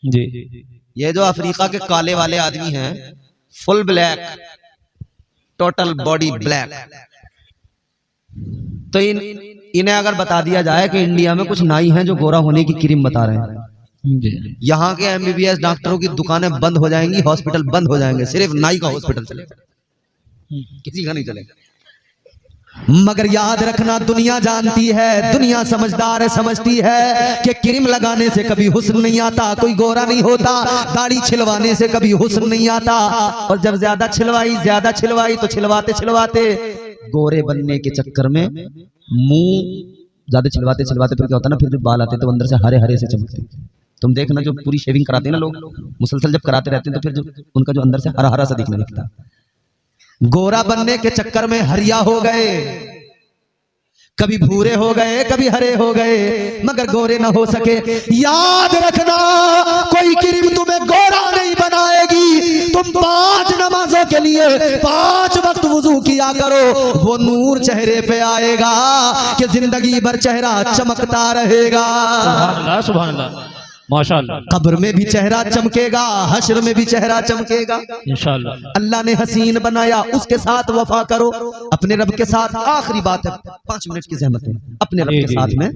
जी। ये जो अफ्रीका के काले वाले आदमी हैं, full black, total body black, तो इन्हें अगर बता दिया जाए कि इंडिया में कुछ नाई हैं जो गोरा होने की क्रीम बता रहे हैं, यहाँ के MBBS डॉक्टरों की दुकानें बंद हो जाएंगी, हॉस्पिटल बंद हो जाएंगे, सिर्फ नाई का हॉस्पिटल चलेगा, किसी का नहीं चलेगा। मगर याद रखना, दुनिया जानती है, दुनिया समझदार है, समझती है कि क्रीम लगाने से कभी हुस्न नहीं आता, कोई गोरा नहीं होता। दाढ़ी छिलवाने से कभी हुस्न नहीं आता, और जब ज्यादा छिलवाई तो छिलवाते छिलवाते गोरे बनने के चक्कर में मुंह ज्यादा छिलवाते फिर क्या होता ना, फिर जो बाल आते तो अंदर से हरे हरे से चमकते। तुम देखना जो पूरी शेविंग कराते हैं ना लोग, मुसलसल जब कराते रहते हैं तो फिर जो उनका जो अंदर से हरा हरा सा दिखने लगता है। गोरा बनने के चक्कर में हरिया हो गए, कभी भूरे हो गए, कभी हरे हो गए, मगर गोरे ना हो सके। याद रखना, कोई क्रीम तुम्हें गोरा नहीं बनाएगी। तुम 5 नमाजों के लिए 5 वक्त वुजू किया करो, वो नूर चेहरे पे आएगा कि जिंदगी भर चेहरा चमकता रहेगा। सुभान अल्लाह, सुभान अल्लाह, माशाअल्लाह। कब्र में भी चेहरा चमकेगा, हश्र में भी चेहरा चमकेगा इंशाअल्लाह। अल्लाह ने हसीन बनाया, उसके साथ वफा करो अपने रब के साथ। आखिरी बात है, 5 मिनट की ज़हमत है, अपने रब के साथ में।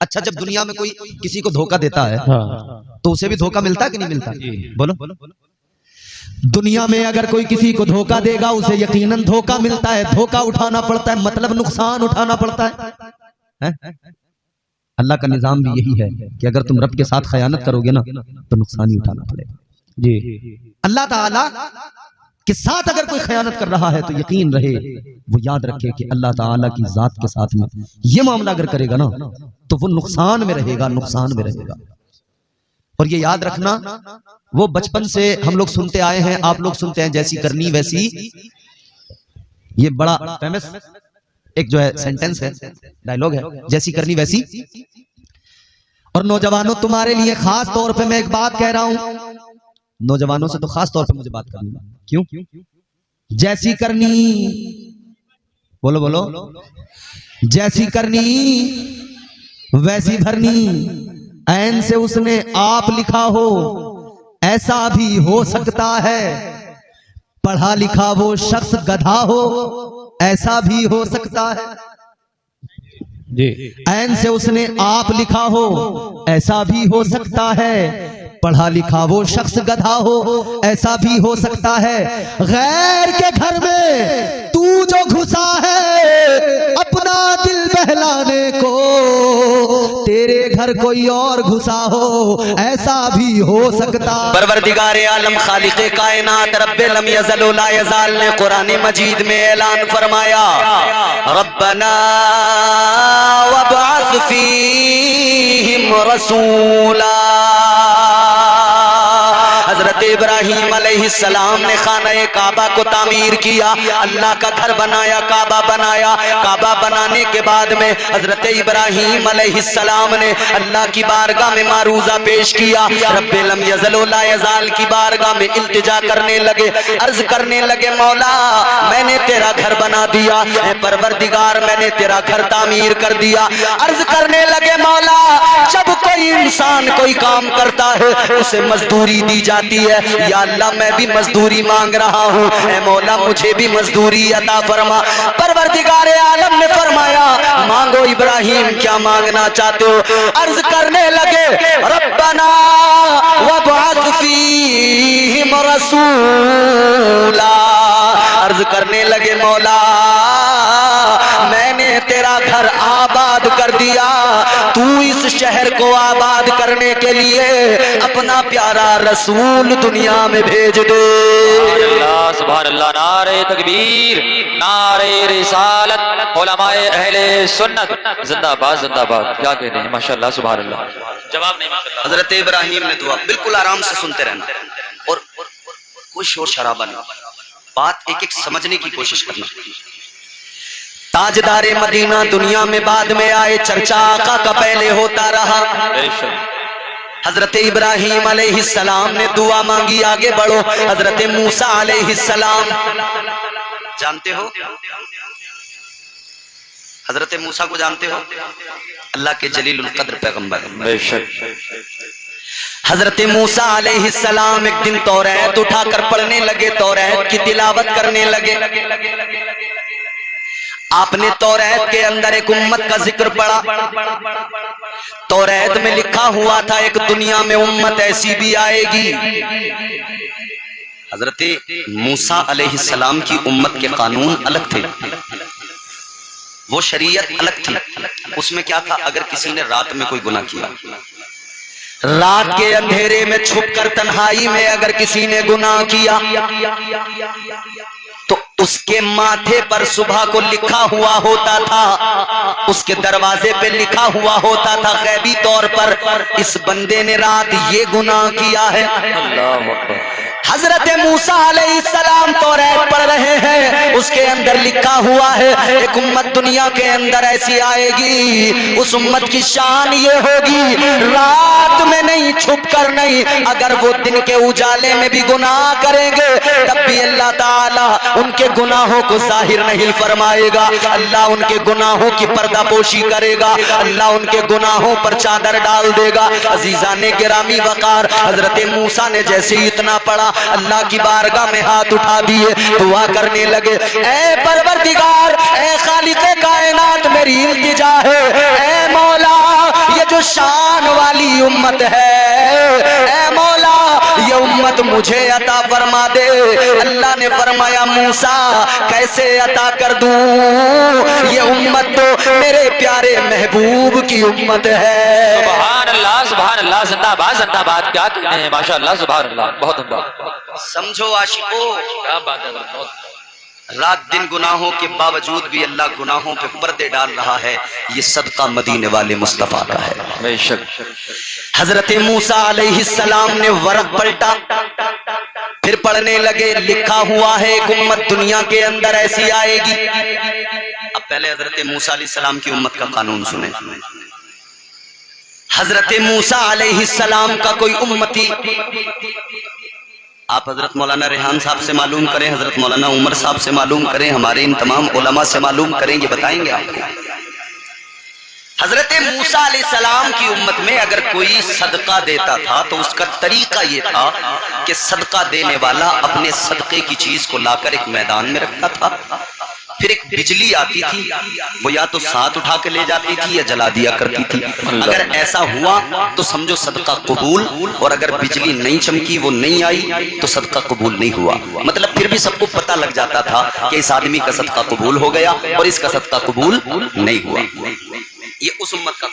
अच्छा, जब दुनिया में कोई किसी को धोखा देता है तो उसे भी धोखा मिलता है कि नहीं मिलता? बोलो। दुनिया में अगर कोई किसी को धोखा देगा, उसे यकीनन धोखा मिलता है, धोखा उठाना पड़ता है, मतलब नुकसान उठाना पड़ता है। अल्लाह का निजाम भी यही है कि अगर तुम रब के साथ खयानत करोगे ना तो नुकसान ही उठाना पड़ेगा जी। अल्लाह ताला के साथ अगर कोई खयानत कर रहा है तो यकीन रहे, वो याद रखे कि अल्लाह ताला की जात के साथ में ये मामला अगर करेगा ना तो वो नुकसान में रहेगा, नुकसान में रहेगा। और ये याद रखना, वो बचपन से हम लोग सुनते आए हैं, आप लोग सुनते हैं, जैसी करनी वैसी, ये बड़ा फेमस एक जो है सेंटेंस है, डायलॉग है, जैसी करनी वैसी। और नौजवानों, तुम्हारे लिए खास तौर पे मैं एक बात कह रहा हूं, नौजवानों से तो खास तौर पे मुझे बात करनी है। क्यों? जैसी करनी, बोलो बोलो, जैसी करनी वैसी भरनी। ऐन से उसने आप लिखा हो, ऐसा भी हो सकता है। पढ़ा लिखा वो शख्स गधा हो, ऐसा भी हो सकता है जी। ऐन से उसने आप लिखा हो, ऐसा भी हो सकता है। पढ़ा लिखा वो शख्स गधा हो, ऐसा भी हो सकता है। गैर के घर में तू जो घुसा है अपना दिल बहलाने को, तेरे घर कोई और घुसा हो, ऐसा भी हो सकता। परवरदिगार आलम खालिक़े कायनात रब्बे लम यज़ल व ला यज़ाल ने कुरान मजीद में ऐलान फरमाया, रब्बना वबअस फीहिम रसूला। हज़रत इब्राहीम अलैहिस्सलाम ने खाना काबा को तामीर किया, अल्लाह का घर बनाया, काबा बनाया। काबा बनाने के बाद में हजरत इब्राहीम अलैहिस्सलाम ने अल्लाह की बारगाह में मारूजा पेश किया। रब्बे लम यज़ल ला यज़ाल की बारगाह में इल्तिजा करने लगे, अर्ज करने लगे, मौला मैंने तेरा घर बना दिया, परवरदिगार मैंने तेरा घर तामीर कर दिया। अर्ज करने लगे, मौला जब कोई इंसान कोई काम करता है उसे मजदूरी दी जाती है, या अल्लाह मैं भी मजदूरी मांग रहा हूँ, ऐ मौला मुझे भी मजदूरी अता फरमा। परवरदिगार आलम ने फरमाया, मांगो इब्राहिम क्या मांगना चाहते हो। अर्ज करने लगे, रब्बना वबअथ फीहिम रसूला। अर्ज करने लगे, मौला मैंने तेरा घर आबाद कर दिया, तू इस शहर को आबाद करने के लिए अपना प्यारा रसूल दुनिया में भेज दे। सुभान अल्लाह, नारे तकबीर, नारे रिसालत, उलमाए अहले सुन्नत जिंदाबाद जिंदाबाद। क्या कहते हैं, माशाअल्लाह सुभान अल्लाह। जवाब नहीं माशाअल्लाह। हजरत इब्राहिम ने दुआ, बिल्कुल आराम से सुनते रहना और कोई शोर शराबा नहीं, बात एक एक समझने की कोशिश करना। ताजदारे मदीना दुनिया में बाद में आए, चर्चा आका का पहले होता रहा। हजरत इब्राहीम अलैहिस्सलाम ने दुआ मांगी, आगे बढ़ो। हजरत मूसा अलैहिस्सलाम जानते हो, हजरत मूसा को जानते हो, अल्लाह के जलीलुल कद्र पैगंबर। हजरत मूसा अलैहिस्सलाम एक दिन तौरात उठाकर पढ़ने लगे, तौरात की तिलावत करने लगे। आपने तौरात के अंदर एक उम्मत का जिक्र पढ़ा। तौरात में लिखा हुआ था एक दुनिया में उम्मत ऐसी भी आएगी। हजरत मूसा अलैहिस्सलाम की उम्मत के कानून अलग थे, वो शरीयत अलग थी। उसमें क्या था, अगर किसी ने रात में कोई गुनाह किया, रात के अंधेरे में छुपकर तन्हाई में अगर किसी ने गुनाह किया, तो उसके माथे पर सुबह को लिखा हुआ होता था, उसके दरवाजे पे लिखा हुआ होता था गैबी तौर पर, इस बंदे ने रात ये गुनाह किया है। हजरत मूसा अलैहिस्सलाम तौरात पढ़ रहे हैं, उसके अंदर लिखा हुआ है एक उम्मत दुनिया के अंदर ऐसी आएगी, उस उम्मत की शान ये होगी, रात में नहीं, छुप कर नहीं, अगर वो दिन के उजाले में भी गुनाह करेंगे तब भी अल्लाह ताला उनके गुनाहों को जाहिर नहीं फरमाएगा, अल्लाह उनके गुनाहों की पर्दापोशी करेगा, अल्लाह उनके गुनाहों पर चादर डाल देगा। अजीजाने गिरामी वकार, हजरत मूसा ने जैसे ही इतना पढ़ा, अल्लाह की बारगाह में हाथ उठा दिए, दुआ करने लगे, ऐ परवरदिगार, ऐ खालिक़े कायनात, मेरी इल्तिजा है, ऐ मौला ये जो शान वाली उम्मत है, ऐ मौला ये उम्मत मुझे अता फरमा दे। अल्लाह ने फरमाया, मूसा कैसे अता कर दूं, ये उम्मत तो मेरे प्यारे महबूब की उम्मत है। सुभान अल्लाह सुभान अल्लाह, जिंदाबाद जिंदाबाद। क्या कहते हैं, माशाअल्लाह सुभान अल्लाह, बहुत उम्दा। समझो आशिको, क्या बात है, रात दिन गुनाहों के बावजूद भी अल्लाह गुनाहों पे पर्दे डाल रहा है, ये सदका मदीने वाले मुस्तफा का है। बेशक। हजरत मूसा अलैहिस्सलाम ने वर्क पलटा, फिर पढ़ने लगे, लिखा हुआ है एक उम्मत दुनिया के अंदर ऐसी आएगी। अब पहले हजरत मूसा अलैहिस्सलाम की उम्मत का कानून सुने। हजरत मूसा अलैहिस्सलाम का कोई उम्मती, आप हजरत मौलाना रेहान साहब से मालूम करें, हजरत मौलाना उमर साहब से मालूम करें, हमारे इन तमाम उलमा से मालूम करें, ये बताएंगे आपको। हजरत मूसा अलैहिस्सलाम की उम्मत में अगर कोई सदका देता था तो उसका तरीका ये था कि सदका देने वाला अपने सदके की चीज को लाकर एक मैदान में रखता था, फिर एक बिजली आती थी, वो या तो साथ उठा के ले जाती थी या जला दिया करती थी। अगर ऐसा हुआ तो समझो सदका कबूल, और अगर बिजली नहीं चमकी, वो नहीं आई, तो सदका कबूल नहीं हुआ। मतलब फिर भी सबको पता लग जाता था कि इस आदमी का सदका कबूल हो गया और इसका सदका कबूल नहीं हुआ। ये उस उम्मत का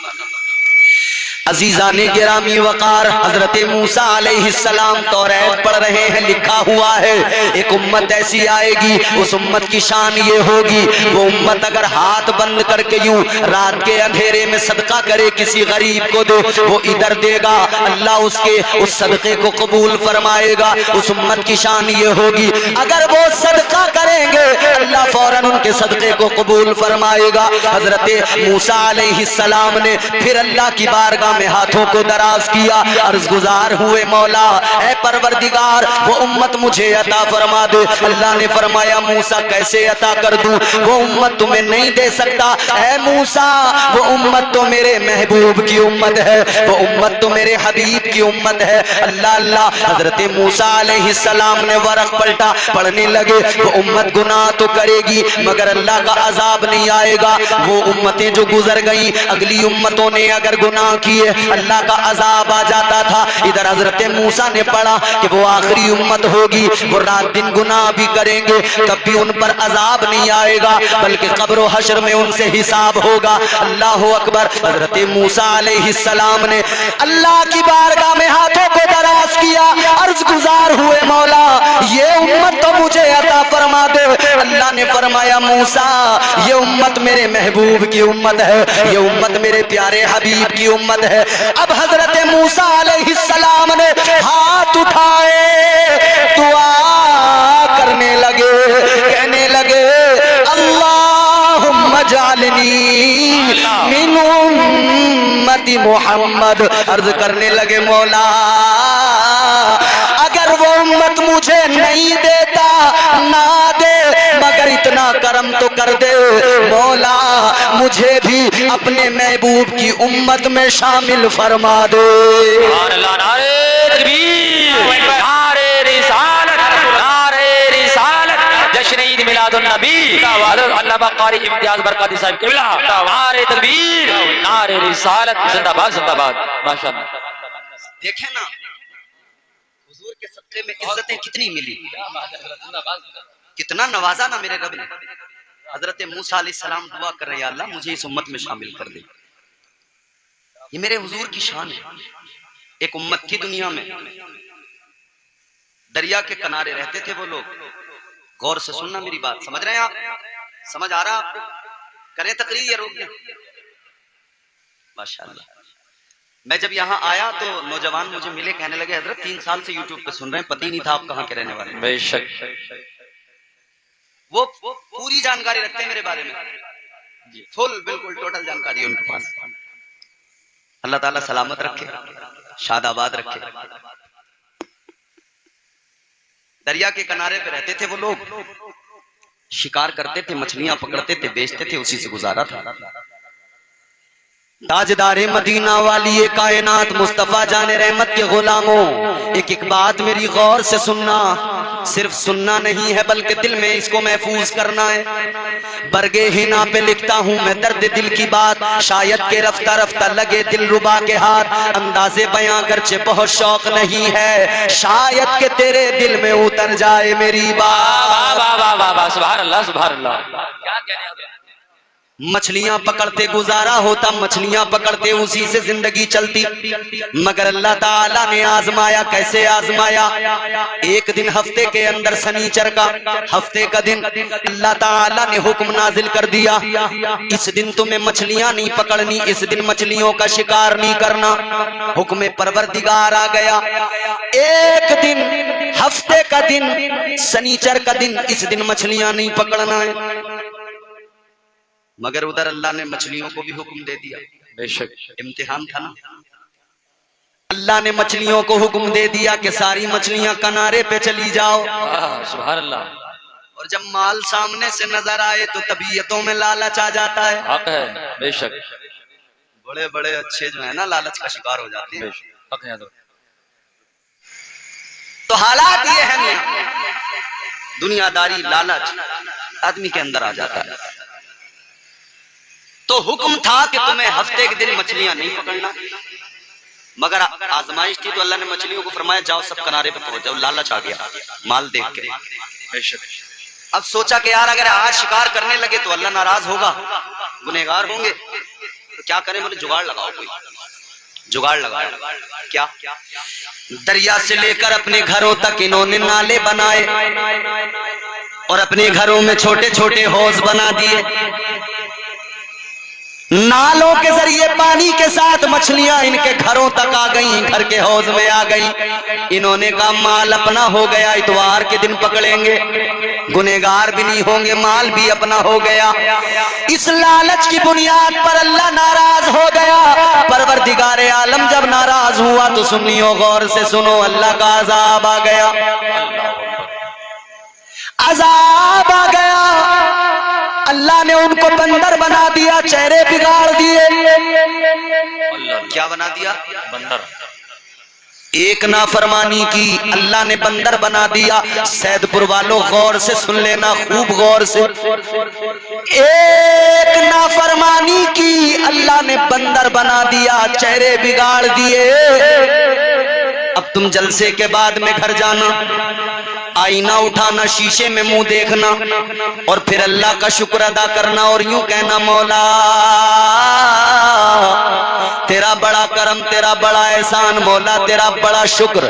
अजीजा ने गिरामी वकार हजरत मूसा अलैहिस्सलाम तौरात पढ़ रहे हैं, लिखा हुआ है एक उम्मत ऐसी आएगी, उस उम्मत की शान ये होगी, वो उम्मत अगर हाथ बंद करके यूं रात के अंधेरे में सदका करे, किसी गरीब को दे, वो इधर देगा, अल्लाह उसके उस सदके को कबूल फरमाएगा। उस उम्मत की शान ये होगी, अगर वो सदका करेंगे अल्लाह फौरन उनके सदके को कबूल फरमाएगा। हजरत मूसा अलैहिस्सलाम ने फिर अल्लाह की बारगाह में हाथों को दराज किया, अर्ज गुजार हुए, मौला ऐ परवरदिगार वो उम्मत मुझे अता फरमा दे। अल्लाह ने फरमाया मूसा कैसे अता कर दूं, वो उम्मत तुम्हें नहीं दे सकता। ऐ मूसा वो उम्मत तो मेरे महबूब की उम्मत है, वो उम्मत तो मेरे हबीब की उम्मत है। अल्लाह अल्लाह। हजरत मूसा अलैहिस्सलाम ने वरक पलटा, पढ़ने लगे वो उम्मत गुनाह तो करेगी मगर अल्लाह का अजाब नहीं आएगा। वो उम्मतें जो गुजर गई, अगली उम्मतों ने अगर गुनाह किए अल्लाह का अजाब आ जाता था। इधर हजरत मूसा ने पढ़ा कि वो आखिरी उम्मत होगी, वो रात दिन गुनाह भी करेंगे तब भी उन पर अजाब नहीं आएगा, बल्कि कब्र व हश्र में उनसे हिसाब होगा। अल्लाह अकबर। हजरत मूसा अलैहिस्सलाम ने अल्लाह की बारगाह में हाथों को दराज किया, अर्ज गुजार हुए, मौला ये उम्मत तो मुझे अता फरमा दे। अल्लाह ने फरमाया मूसा ये उम्मत मेरे महबूब की उम्मत है, ये उम्मत मेरे प्यारे हबीब की उम्मत है। अब हजरत मूसा अलैहिस्सलाम ने हाथ उठाए, दुआ करने लगे, कहने लगे अल्लाहुम्मा जालनी मिन उम्मती मोहम्मद। अर्ज करने लगे मौला अगर वो उम्मत मुझे नहीं देता ना दे, मगर इतना करम तो कर दे मौला मुझे भी अपने महबूब की उम्मत में शामिल फरमा दे। नारे तकबीर, नारे रिसालत, नारे रिसालत, जश्न ईद मिलादुन नबी, अल्लामा कारी इम्तियाज बरकाती साहब किबला, नारे तकबीर, नारे रिसालत, जिंदाबाद जिंदाबाद। माशाअल्लाह। देखें ना हुजूर के सदके में इज्जतें कितनी मिली, कितना नवाजा ना मेरे रब ने। हजरत मूसा अलैहिस्सलाम दुआ कर रहे हैं अल्लाह मुझे इस उम्मत में शामिल कर दे। ये मेरे हुजूर की शान है। एक उम्मत की दुनिया में दरिया के किनारे रहते थे वो लोग। गौर से सुनना मेरी बात, समझ रहे हैं आप? समझ आ रहा आपको? करें तकरीर या रोक दें? माशाअल्लाह। मैं जब यहाँ आया तो नौजवान मुझे मिले, कहने लगे हजरत 3 साल से यूट्यूब पे सुन रहे हैं, पता ही नहीं था आप कहाँ के रहने वाले। बेशक वो पूरी जानकारी रखते हैं मेरे बारे में, फुल बिल्कुल टोटल जानकारी है उनके पास। अल्लाह ताला सलामत रखे, शादाबाद रखे। दरिया के किनारे पे रहते थे वो लोग, शिकार करते थे, मछलियां पकड़ते थे, बेचते थे, उसी से गुजारा था। ताजदारे मदीना वाली ये कायनात मुस्तफा जाने रहमत के गुलामों, एक एक बात मेरी गौर से सुनना, सिर्फ सुनना नहीं है बल्कि दिल में इसको महफूज करना है। बरगे हिना पे लिखता हूँ मैं दर्द दिल की बात, शायद के रफ्ता रफ्ता लगे दिल रुबा के हाथ। अंदाजे बयां करचे बहुत शौक नहीं है, शायद के तेरे दिल में उतर जाए मेरी बात। वाह वाह वाह वाह, सुभान अल्लाह सुभान अल्लाह। क्या कहने हैं? मछलियां पकड़ते गुजारा होता, मछलियां पकड़ते उसी से जिंदगी चलती, मगर अल्लाह ताला ने आजमाया। कैसे आजमाया? एक दिन हफ्ते के अंदर शनिचर का, हफ्ते का दिन अल्लाह ताला ने हुक्म नाजिल कर दिया, इस दिन तुम्हें मछलियां नहीं पकड़नी, इस दिन मछलियों का शिकार नहीं करना। हुक्म परवरदिगार आ गया। एक दिन हफ्ते का दिन, शनिचर का दिन, इस दिन मछलियां नहीं पकड़ना है, मगर उधर अल्लाह ने मछलियों को भी हुक्म दे दिया। बेशक इम्तिहान था ना। अल्लाह ने मछलियों को हुक्म दे दिया कि सारी मछलियां किनारे पे चली जाओ। सुभान अल्लाह। और जब माल सामने से नजर आए तो तबीयतों में लालच आ जाता है। हक है, बेशक। बड़े बड़े अच्छे जो है ना लालच का शिकार हो जाते हैं। हक है। तो हालात ये है, दुनियादारी लालच आदमी के अंदर आ जाता है। तो हुक्म था कि तुम्हें हफ्ते के दिन मछलियां नहीं पकड़ना, मगर आजमाइश थी तो अल्लाह ने मछलियों को फरमाया जाओ सब किनारे पे पहुंच जाओ। लालच आ गया माल देख के। अब सोचा कि यार अगर आज शिकार करने लगे तो अल्लाह नाराज होगा, गुनहगार होंगे, तो क्या करें? बोले जुगाड़ लगाओ कोई। जुगाड़ लगाया। क्या? दरिया से लेकर अपने घरों तक इन्होंने नाले बनाए और अपने घरों में छोटे छोटे हौज बना दिए। नालों के जरिए पानी के साथ मछलियां इनके घरों तक आ गई, घर के हौज में आ गई। इन्होंने कहा माल अपना हो गया, इतवार के दिन पकड़ेंगे, गुनेगार भी नहीं होंगे, माल भी अपना हो गया। इस लालच की बुनियाद पर अल्लाह नाराज हो गया। परवरदिगारे आलम जब नाराज हुआ तो सुन्नियों गौर से सुनो, अल्लाह का अजाब आ गया, अजाब आ गया। अल्लाह ने उनको बंदर बना दिया, चेहरे बिगाड़ दिए। क्या बना दिया? बंदर। एक नाफरमानी की, अल्लाह ने बंदर बना दिया। सैदपुर वालों गौर से सुन लेना, खूब गौर से। एक नाफरमानी की, अल्लाह ने बंदर बना दिया, चेहरे बिगाड़ दिए। अब तुम जलसे के बाद में घर जाना, आईना उठाना, शीशे में मुंह देखना और फिर अल्लाह का शुक्र अदा करना और यूं कहना मौला तेरा बड़ा करम, तेरा बड़ा एहसान, मौला तेरा बड़ा शुक्र।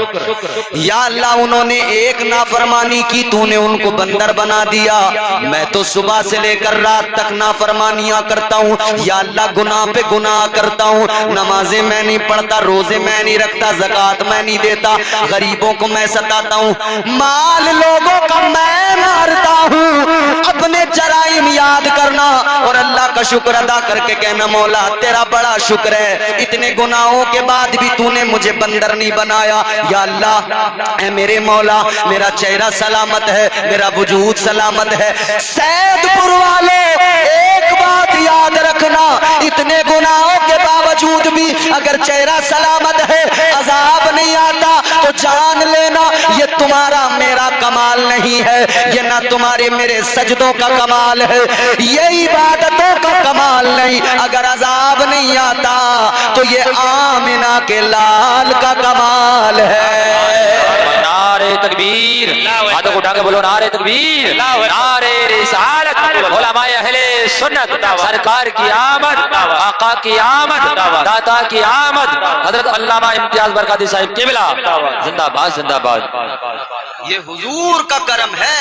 या अल्लाह उन्होंने एक नाफरमानी की, तूने उनको बंदर बना दिया। मैं तो सुबह से लेकर रात तक नाफरमानियां करता हूँ। या अल्लाह गुनाह पे गुनाह करता हूँ, नमाजें मैं नहीं पढ़ता, रोजे मैं नहीं रखता, ज़कात मैं नहीं देता, गरीबों को मैं सताता हूँ, माल लोगों का मैं मारता हूँ। अपने जराइम याद करना और अल्लाह का शुक्र अदा करके कहना मौला तेरा बड़ा शुक्र है, इतने गुनाहों के बाद भी तूने मुझे बंदर नहीं बनाया। या अल्लाह ऐ मेरे मौला, मेरा चेहरा सलामत है, मेरा वजूद सलामत है। सैदपुर वाले एक बात याद रखना, इतने गुनाहों के बावजूद भी अगर चेहरा सलामत है, अजाब नहीं आता, तो जान लेना ये तुम्हारा मेरा कमाल नहीं है, ये ना तुम्हारे मेरे सजदों का कमाल है, ये इबादतों का कमाल नहीं। अगर अजाब नहीं आता तो ये आमिना के लाल का कमाल है। नारे तकबीर, हाथों को उठा के बोलो नारे तकबीर, नारे रिसालत, उलमाए अहले सुन्नत, सरकार की आमद, आका की आमद, दाता की आमद, हजरत अल्लामा इम्तियाज बरकाती साहिब किबला जिंदाबाद जिंदाबाद। ये हुजूर का करम है,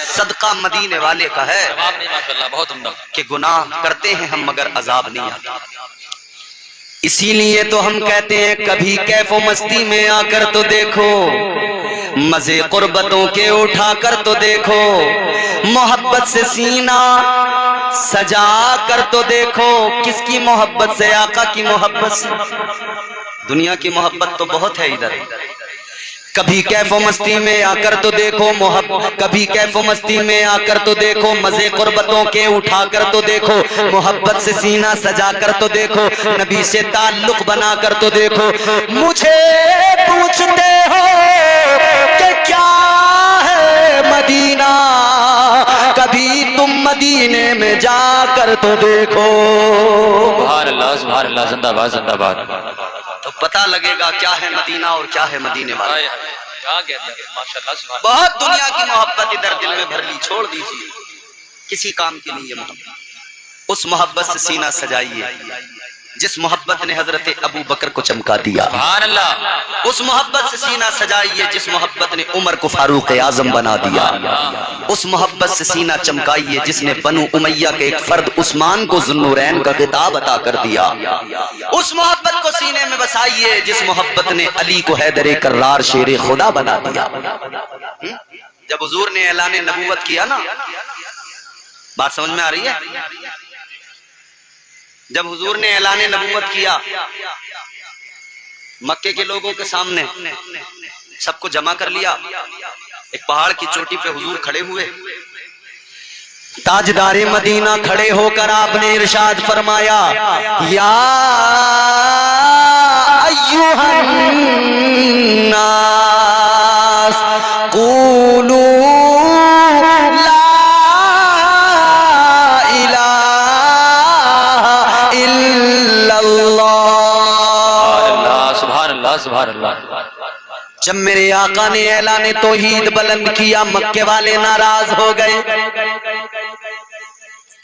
सदका मदीने वाले का है। माशाल्लाह बहुत उम्दा कि गुनाह करते हैं हम मगर अजाब नहीं आता। इसीलिए तो हम कहते हैं कभी कैफो मस्ती में आकर तो देखो, मजे कुर्बतों के उठा कर तो देखो, मोहब्बत से सीना सजा कर तो देखो। किसकी मोहब्बत से? आका की मोहब्बत से। दुनिया की मोहब्बत तो बहुत है इधर। कभी कैफो मस्ती में आकर तो देखो, कभी कैफो मस्ती में आकर तो देखो, मजे कुर्बतों के उठा कर तो देखो, मोहब्बत से सीना सजा कर तो देखो, नबी से ताल्लुक बना कर तो देखो। मुझे पूछते हो कि क्या है मदीना, कभी तुम मदीने में जाकर तो देखो। सुभान अल्लाह जिंदाबाद जिंदाबाद। तो पता लगेगा क्या है मदीना और क्या है मदीने वाले। माशाल्लाह बहुत दुनिया की मोहब्बत इधर दिल में भर ली, छोड़ दीजिए, किसी काम के लिए मोहब्बत। उस मोहब्बत से सीना सजाइए जिस मोहब्बत ने हजरत अबू बकर को चमका दिया। सुभान अल्लाह। उस मोहब्बत से सीना सजाइए जिस मोहब्बत ने उमर को फारूक आजम बना दिया। उस मोहब्बत से सीना चमकाइए जिसने बनु उमैया के एक फर्द उस्मान को ज़ुन्नुरैन का खिताब अता कर दिया। उस मोहब्बत को सीने में बसाइए जिस मोहब्बत ने अली को हैदर कर्रार शेर खुदा बना दिया। जब हुजूर ने ऐलान नबूवत किया ना, बात समझ में आ रही है? जब हुजूर ने ऐलान नबूवत किया, मक्के के लोगों के सामने सबको जमा कर लिया, एक पहाड़ की चोटी पे हुजूर खड़े हुए, ताजदारे मदीना खड़े होकर आपने इरशाद फरमाया, या अय्युहन नास क़ूलू सुभान अल्लाह। जब मेरे आका ने ऐलान तौहीद बुलंद किया, मक्के वाले नाराज हो गए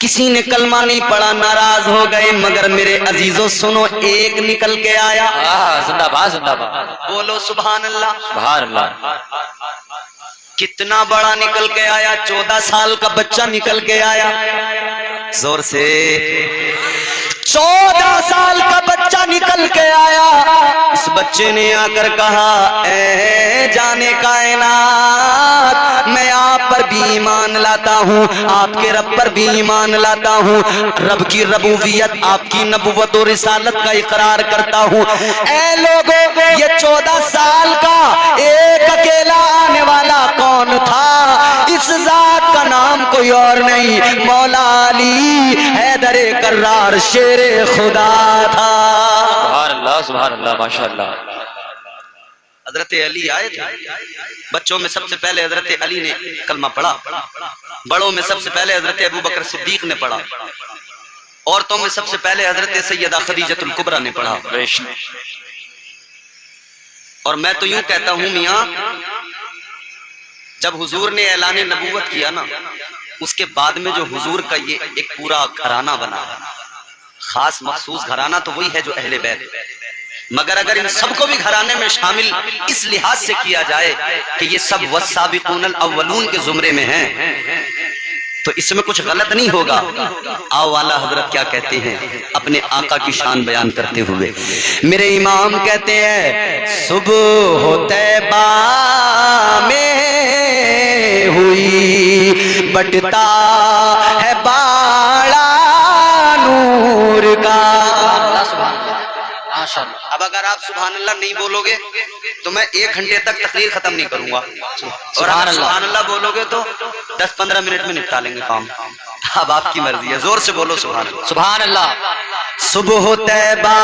किसी ने कलमा नहीं पढ़ा, नाराज हो गए, मगर मेरे अजीजों सुनो, एक निकल के आया। जिंदाबाद जिंदाबाद, बोलो सुभान अल्लाह। सुभान अल्लाह। कितना बड़ा निकल के आया, 14 साल का बच्चा निकल के आया। जोर से 14 साल का बच्चा निकल के आया। इस बच्चे ने आकर कहा, ऐ जाने कायनात, मैं आप पर भी ईमान लाता हूँ, आपके रब पर भी ईमान लाता हूँ, रब की रबूबियत, आपकी नबुवत और रिसालत का इकरार करता हूँ। ऐ लोगों, ये 14 साल का एक अकेला आने वाला कौन था? इस जात का नाम कोई और नहीं, मौला अली हैदर कर्रार शेरे खुदा था। सुभान अल्लाह माशाअल्लाह। हजरत अली आए थे। बच्चों में सबसे पहले हजरत अली ने कलमा पढ़ा, बड़ों में सबसे पहले हजरत अबू बकर सिद्दीक ने पढ़ा, औरतों में सबसे पहले हजरत सैयदा खदीजतुल कुबरा ने पढ़ा। और मैं तो यूं कहता हूं मियां, जब हुजूर ने ऐलान नबूवत किया ना, उसके बाद में जो हुजूर का ये एक पूरा घराना बना, खास मखसूस घराना, तो वही है जो अहले बैत। मगर अगर इन सबको भी घराने में शामिल इस लिहाज से किया जाए कि ये सब वस्साबिकूनल अव्वलून के जुमरे में हैं, तो इसमें कुछ गलत नहीं होगा। आओ वाला हजरत क्या कहते हैं अपने आका की शान बयान करते हुए। मेरे इमाम कहते हैं, सुबह तैबा में हुई बटता है बाड़ा नूर का। अब अगर आप सुभान अल्लाह नहीं बोलोगे तो मैं 1 घंटे तक तकरीर खत्म नहीं करूंगा, और अगर सुभान अल्लाह बोलोगे तो 10-15 मिनट में निपटा लेंगे काम। अब आपकी मर्जी है, जोर से बोलो सुभान अल्लाह। सुभान अल्लाह। सुबह तैबा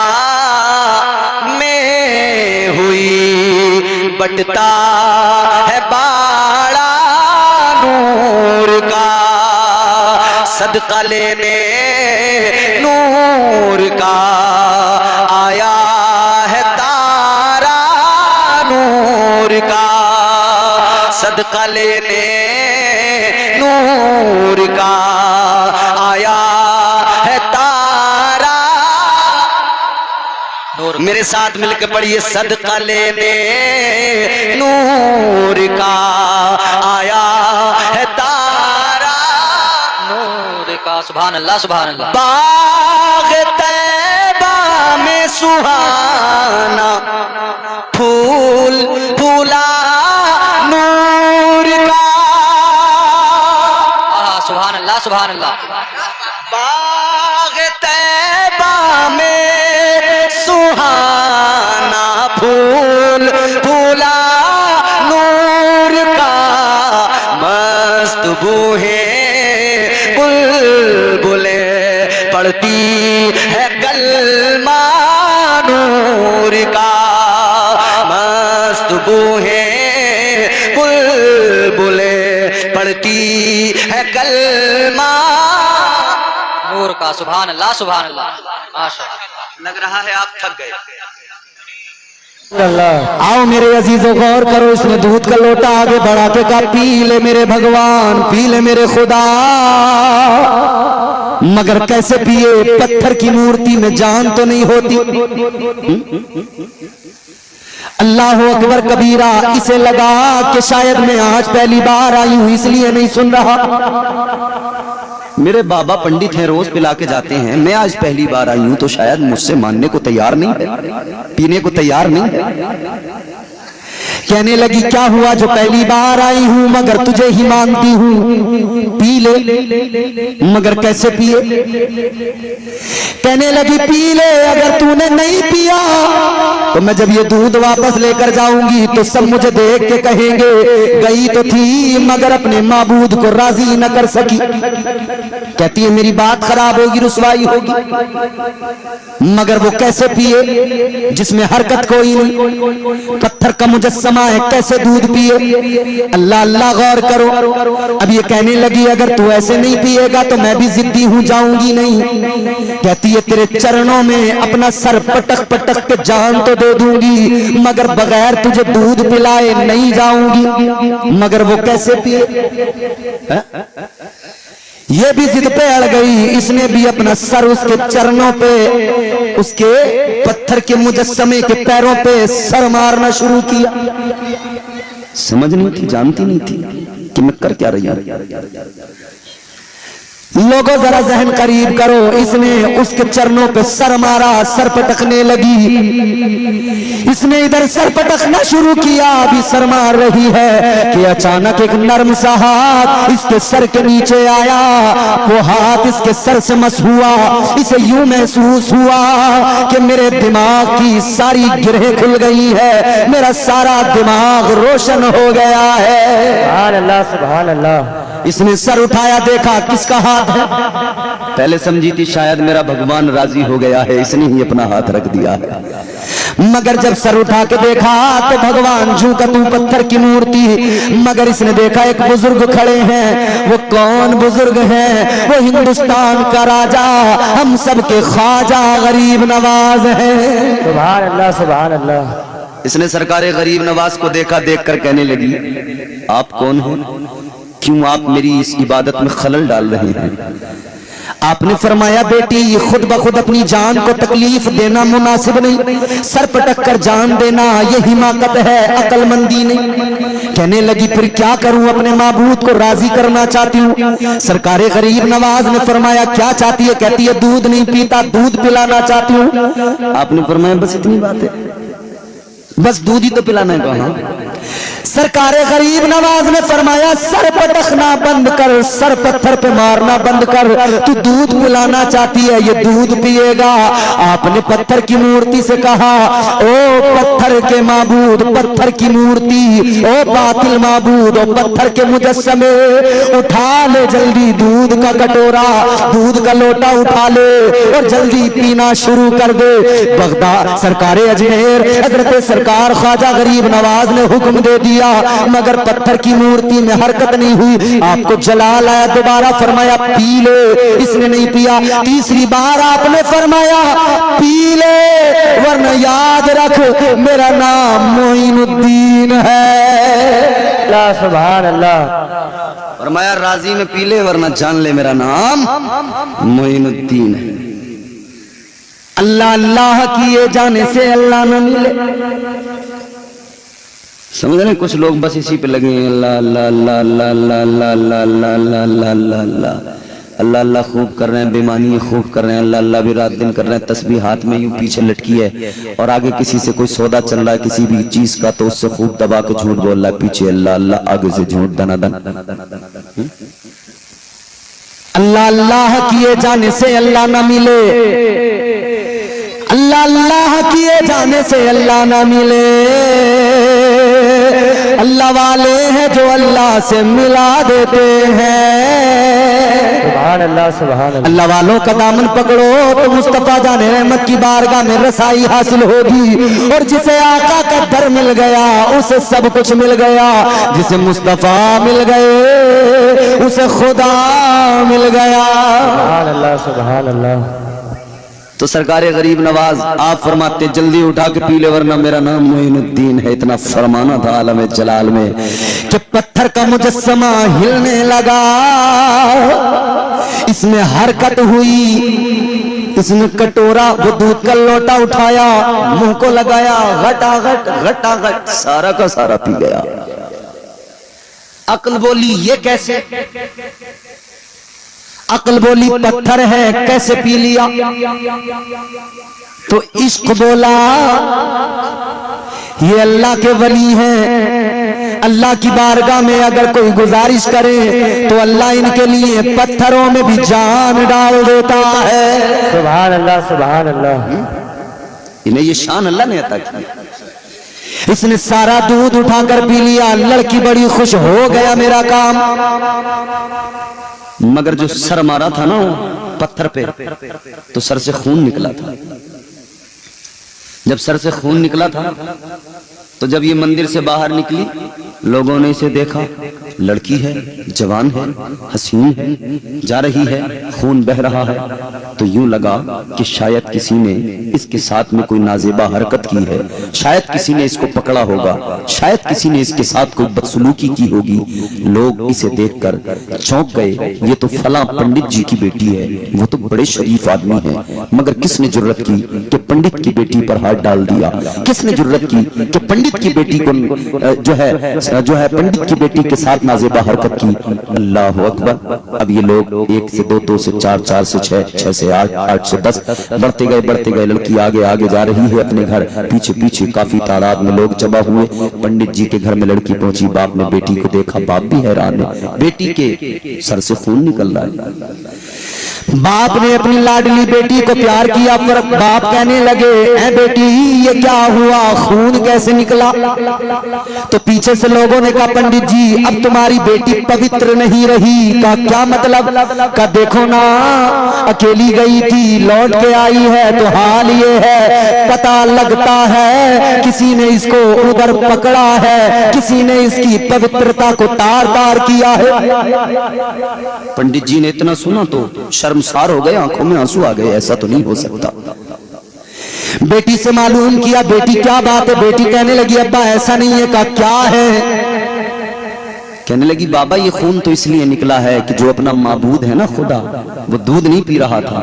में हुई बटता है बाड़ा नूर का, सदका लेने नूर का आया है तारा नूर का, सदका लेने नूर का आया है तारा नूर। मेरे साथ मिलकर पढ़िए, सदका लेने नूर का आया है तारा नूर का। सुभान अल्लाह सुभान अल्लाह। बाग तैबा में सुहाना फूल फूला नूर का। सुभान अल्लाह सुभान अल्लाह। बाग तैबा में सुहाना फूल फूला नूर का, मस्त बूहे बुलबुले पढ़ती है कलमा नूर का, मस्त बूहे बुलबुले पढ़ती है कलमा नूर का। सुभान अल्लाह सुभान अल्लाह। माशाअल्लाह। लग रहा है आप थक गए। आओ मेरे अजीजों गौर करो, इसमें दूध का लोटा आगे बढ़ा के कहा, पी ले मेरे भगवान, पी ले मेरे खुदा। मगर कैसे पिए? पत्थर की मूर्ति में जान तो नहीं होती। अल्लाह अकबर कबीरा। इसे लगा कि शायद मैं आज पहली बार आई हूं इसलिए नहीं सुन रहा। मेरे बाबा पंडित हैं, रोज पिला के जाते हैं, मैं आज पहली बार आई हूं तो शायद मुझसे मानने को तैयार नहीं है, पीने को तैयार नहीं है। कहने लगी, क्या हुआ जो पहली बार आई हूं मगर तुझे ही मानती हूं, पी ले। मगर कैसे पिए? कहने लगी, पी ले, अगर तूने नहीं पिया तो मैं जब ये दूध वापस लेकर जाऊंगी तो सब मुझे देख के कहेंगे गई तो थी मगर अपने माबूद को राजी न कर सकी। कहती है मेरी बात खराब होगी, रुसवाई होगी। मगर वो कैसे पिए जिसमें हरकत कोई नहीं, पत्थर का मुजस्समा है, कैसे दूध पिए? अल्लाह अल्लाह गौर करो। अब ये कहने लगी, अगर तू ऐसे नहीं पिएगा तो मैं भी जिद्दी हूं, जाऊंगी नहीं। कहती है तेरे चरणों में अपना सर पटक पटक के जान तो दे दूंगी मगर बगैर तुझे दूध पिलाए नहीं जाऊंगी। मगर वो कैसे पिए? ये भी जिद पे अड़ गई, इसने भी अपना सर उसके चरणों पे, उसके पत्थर के मुजस्समे के पैरों पे सर मारना शुरू किया। समझ नहीं थी, जानती नहीं थी कि मैं कर क्या रही हूं। लोगों जरा जहन करीब करो, इसने उसके चरणों पे सर मारा, सर पटकने लगी। इसने इधर सर पटकना शुरू किया, अभी सर मार रही है कि अचानक एक नर्म सा हाथ इसके सर के नीचे आया। वो हाथ इसके सर से मस हुआ। इसे यूं महसूस हुआ कि मेरे दिमाग की सारी गिरहें खुल गई है, मेरा सारा दिमाग रोशन हो गया है। सुभान अल्लाह, सुभान अल्लाह। इसने सर उठाया, देखा किसका हाथ है। पहले समझी थी शायद मेरा भगवान राजी हो गया है, इसने ही अपना हाथ रख दिया है। मगर जब सर उठा के देखा तो भगवान झूकतू पत्थर की मूर्ति। मगर इसने देखा एक बुजुर्ग खड़े हैं। वो कौन बुजुर्ग हैं? वो हिंदुस्तान का राजा, हम सबके ख्वाजा गरीब नवाज है। सुभान अल्लाह, सुभान अल्लाह। इसने सरकारे गरीब नवाज को देखा, देखकर कहने लगी, आप कौन हैं? क्यों आप मेरी इस इबादत में खलल डाल रहे हैं? आपने फरमाया, बेटी खुद ब खुद अपनी जान को तकलीफ देना मुनासिब नहीं, सर पटक कर जान देना ये हिमाकत है, अक्लमंदी नहीं। कहने लगी, फिर क्या करूं? अपने माबूद को राजी करना चाहती हूँ। सरकारे गरीब नवाज ने फरमाया, क्या चाहती है? कहती है, दूध नहीं पीता, दूध पिलाना चाहती हूँ। आपने फरमाया, बस इतनी बात है, बस दूध ही तो पिलाना है। कहा सरकारे गरीब नवाज ने फरमाया, सर पटकना बंद कर, सर पत्थर पे मारना बंद कर। तू दूध पिलाना चाहती है, ये दूध पिएगा। आपने पत्थर की मूर्ति से कहा, ओ पत्थर के माबूद, पत्थर की मूर्ति, ओ बातिल माबूद, ओ पत्थर के मुजस्समे, उठा ले जल्दी दूध का कटोरा, दूध का लोटा उठा ले और जल्दी पीना शुरू कर दे। बगदाद सरकारे अजमेर हजरत सरकार ख्वाजा गरीब नवाज ने हुक्म दे दिया, मगर पत्थर की मूर्ति में हरकत नहीं हुई। आपको जलाल आया, दोबारा फरमाया, पी ले। इसने नहीं पिया। तीसरी बार आपने फरमाया, पी ले, वरना याद रख मेरा नाम मोइनुद्दीन है। अल्लाह, सुभान अल्लाह। फरमाया, राजी में पी ले, वरना जान ले मेरा नाम मोइनुद्दीन है। अल्लाह अल्लाह किए जाने से अल्लाह न मिले। समझ रहे? कुछ लोग बस इसी पे लगे हैं, अल्लाह अल्लाह अल्लाह अल्लाह अल्लाह अल्लाह अल्लाह अल्लाह अल्लाह अल्लाह अल्लाह अल्लाह अल्लाह खूब कर रहे हैं, बेमानी खूब कर रहे हैं, अल्लाह अल्लाह भी रात दिन कर रहे हैं। तस्बीह हाथ में यूं पीछे लटकी है और आगे किसी से कोई सौदा चल रहा है किसी भी चीज का, तो उससे खूब दबा के झूठ बोल रहा है, पीछे अल्लाह अल्लाह, आगे से झूठ दनादन। अल्लाह अल्लाह किए जाने से अल्लाह ना मिले, अल्लाह अल्लाह किए जाने से अल्लाह ना मिले। अल्लाह वाले हैं जो अल्लाह से मिला देते हैं। सुभान अल्लाह, सुभान अल्लाह। अल्लाह वालों का दामन पकड़ो तो मुस्तफा जाने रहमत की बारगाह में रसाई हासिल होगी। और जिसे आका का दर मिल गया उसे सब कुछ मिल गया, जिसे मुस्तफा मिल गए उसे खुदा मिल गया। सुभान अल्लाह, सुभान अल्लाह। तो सरकारे गरीब नवाज आप फरमाते, जल्दी उठा के पी ले, वरना मेरा नाम मोइनुद्दीन है। इतना फरमाना था आलम जलाल में कि पत्थर का मुजस्समा हिलने लगा, इसमें हरकत हुई। इसने कटोरा, वो दूध का लोटा उठाया, मुंह को लगाया, घटाघट घटाघट सारा का सारा पी गया। अक्ल बोली, ये कैसे? अक्ल बोली, पत्थर है, कैसे पी लिया? तो इश्क बोला, ये अल्लाह के वली हैं, अल्लाह की बारगाह में अगर कोई गुजारिश करे तो अल्लाह इनके लिए पत्थरों में भी जान डाल देता है। सुभान अल्लाह, सुभान अल्लाह। इन्हें ये शान अल्लाह ने अता की। इसने सारा दूध उठाकर पी लिया। लड़की बड़ी खुश, हो गया मेरा काम। मगर जो सर मारा था ना पत्थर पे, तो सर से खून निकला था। जब सर से खून निकला था तो जब ये मंदिर से बाहर निकली, लोगों ने इसे देखा, लड़की है, जवान है, हसीन है, जा रही है, खून बह रहा है। तो यूं लगा कि शायद किसी ने इसके साथ में कोई नाजेबा हरकत की है, शायद किसी ने इसको पकड़ा होगा, शायद किसी ने इसके साथ कोई बदसलूकी की होगी। लोग इसे देखकर चौंक गए, ये तो फला पंडित जी की बेटी है, वो तो बड़े शरीफ आदमी है, मगर किसने जुर्रत की कि पंडित की बेटी पर हाथ डाल दिया? किसने जुर्रत की कि पंडित की बेटी को जो है पंडित की बेटी के साथ नाजेबा हरकत की? अल्लाह अकबर। अब ये लोग 1 से 2, 2 से 4, 4 से 6, 6 से 8, 8 से 10 बढ़ते गए। लड़की आगे आगे जा रही है अपने घर, पीछे पीछे काफी तादाद में लोग जमा हुए। पंडित जी के घर में लड़की पहुंची, बाप ने बेटी को देखा, बाप भी हैरान है, बेटी के सर से खून निकल रहा है। बाप ने अपनी लाडली बेटी को प्यार किया, पर बाप कहने लगे, ऐ बेटी ये क्या हुआ, खून कैसे निकला? तो पीछे से लोगों ने कहा, पंडित जी अब तुम्हारी बेटी पवित्र नहीं रही। का क्या मतलब? का देखो ना, अकेली गई थी, लौट के आई है तो हाल ये है, पता लगता है किसी ने इसको उधर पकड़ा है, किसी ने इसकी पवित्रता को तार तार किया है। पंडित जी ने इतना सुना तो शर्मसार हो गए, आंखों में आंसू आ गए, ऐसा तो नहीं हो सकता। बेटी से मालूम किया, बेटी क्या बात है? बेटी कहने लगी, अब्बा ऐसा नहीं है। का क्या है? कहने लगी, बाबा ये खून तो इसलिए निकला है कि जो अपना माबूद है ना खुदा, वो दूध नहीं पी रहा था,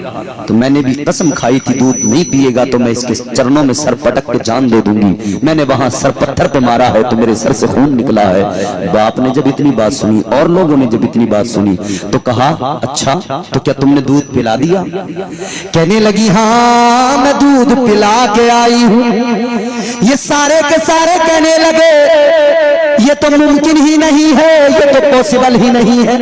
तो मैंने भी कसम खाई थी दूध नहीं पिएगा तो मैं इसके चरणों में सर पटक के जान दे दूंगी। मैंने वहां सर पत्थर पे मारा है तो मेरे सर से खून निकला है। बाप ने जब इतनी बात सुनी और लोगों ने जब इतनी बात सुनी तो कहा, अच्छा तो क्या तुमने दूध पिला दिया? कहने लगी, हाँ मैं दूध पिला के आई हूँ। ये सारे के सारे कहने लगे, ये तो मुमकिन ही नहीं है, ये तो पॉसिबल ही नहीं है,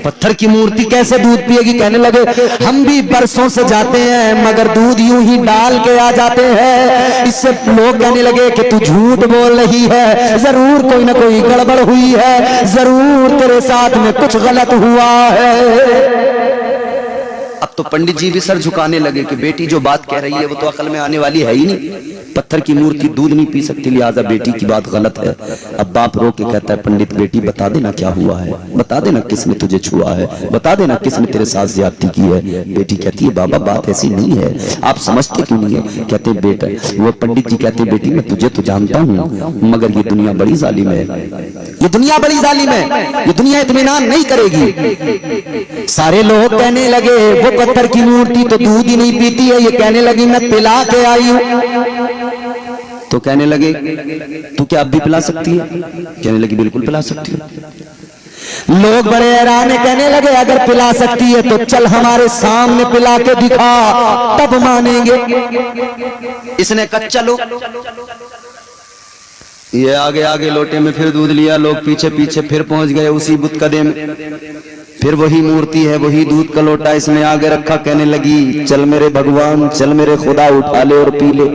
पत्थर की मूर्ति कैसे दूध पिएगी? कहने लगे, हम भी बरसों से जाते हैं मगर दूध यूं ही डाल के आ जाते हैं। इससे लोग कहने लगे कि तू झूठ बोल रही है, जरूर कोई ना कोई गड़बड़ हुई है, जरूर तेरे साथ में कुछ गलत हुआ है। अब तो पंडित जी भी सर झुकाने लगे कि बेटी जो बात कह रही है वो तो अकल में आने वाली है ही नहीं, पत्थर की मूर्ति दूध नहीं पी सकती, लिहाजा बेटी की बात गलत है। अब बाप रो के कहता है, पंडित बेटी बता देना क्या हुआ है, बता देना किसने तुझे छुआ है, बता देना किसने तेरे साथ ज्यादती की है। बेटी कहती है, बाबा बात ऐसी नहीं है, आप समझते क्यों नहीं है? कहते बेटा, वो पंडित जी कहते, बेटी मैं तुझे तो जानता हूँ मगर ये दुनिया बड़ी जालिम है, ये दुनिया बड़ी जालिम है, ये दुनिया इत्मीनान नहीं करेगी। सारे लोग कहने लगे, वो पत्थर की मूर्ति तो दूध ही नहीं पीती है, ये कहने लगी मैं पिला के आई हूँ। तो कहने लगे, तू क्या अब भी पिला सकती है? कहने लगी, बिल्कुल पिला सकती है। लोग बड़े हैरान है, कहने लगे, अगर पिला सकती है तो चल हमारे सामने पिला के दिखा, तब मानेंगे। इसने कहा चलो। ये आगे आगे लोटे में फिर दूध लिया, लोग पीछे पीछे फिर पहुंच गए उसी बुतकदे में, फिर वही मूर्ति है, वही दूध का लोटा इसने आगे रखा। कहने लगी, चल मेरे भगवान, चल मेरे खुदा, उठा ले और पी ले।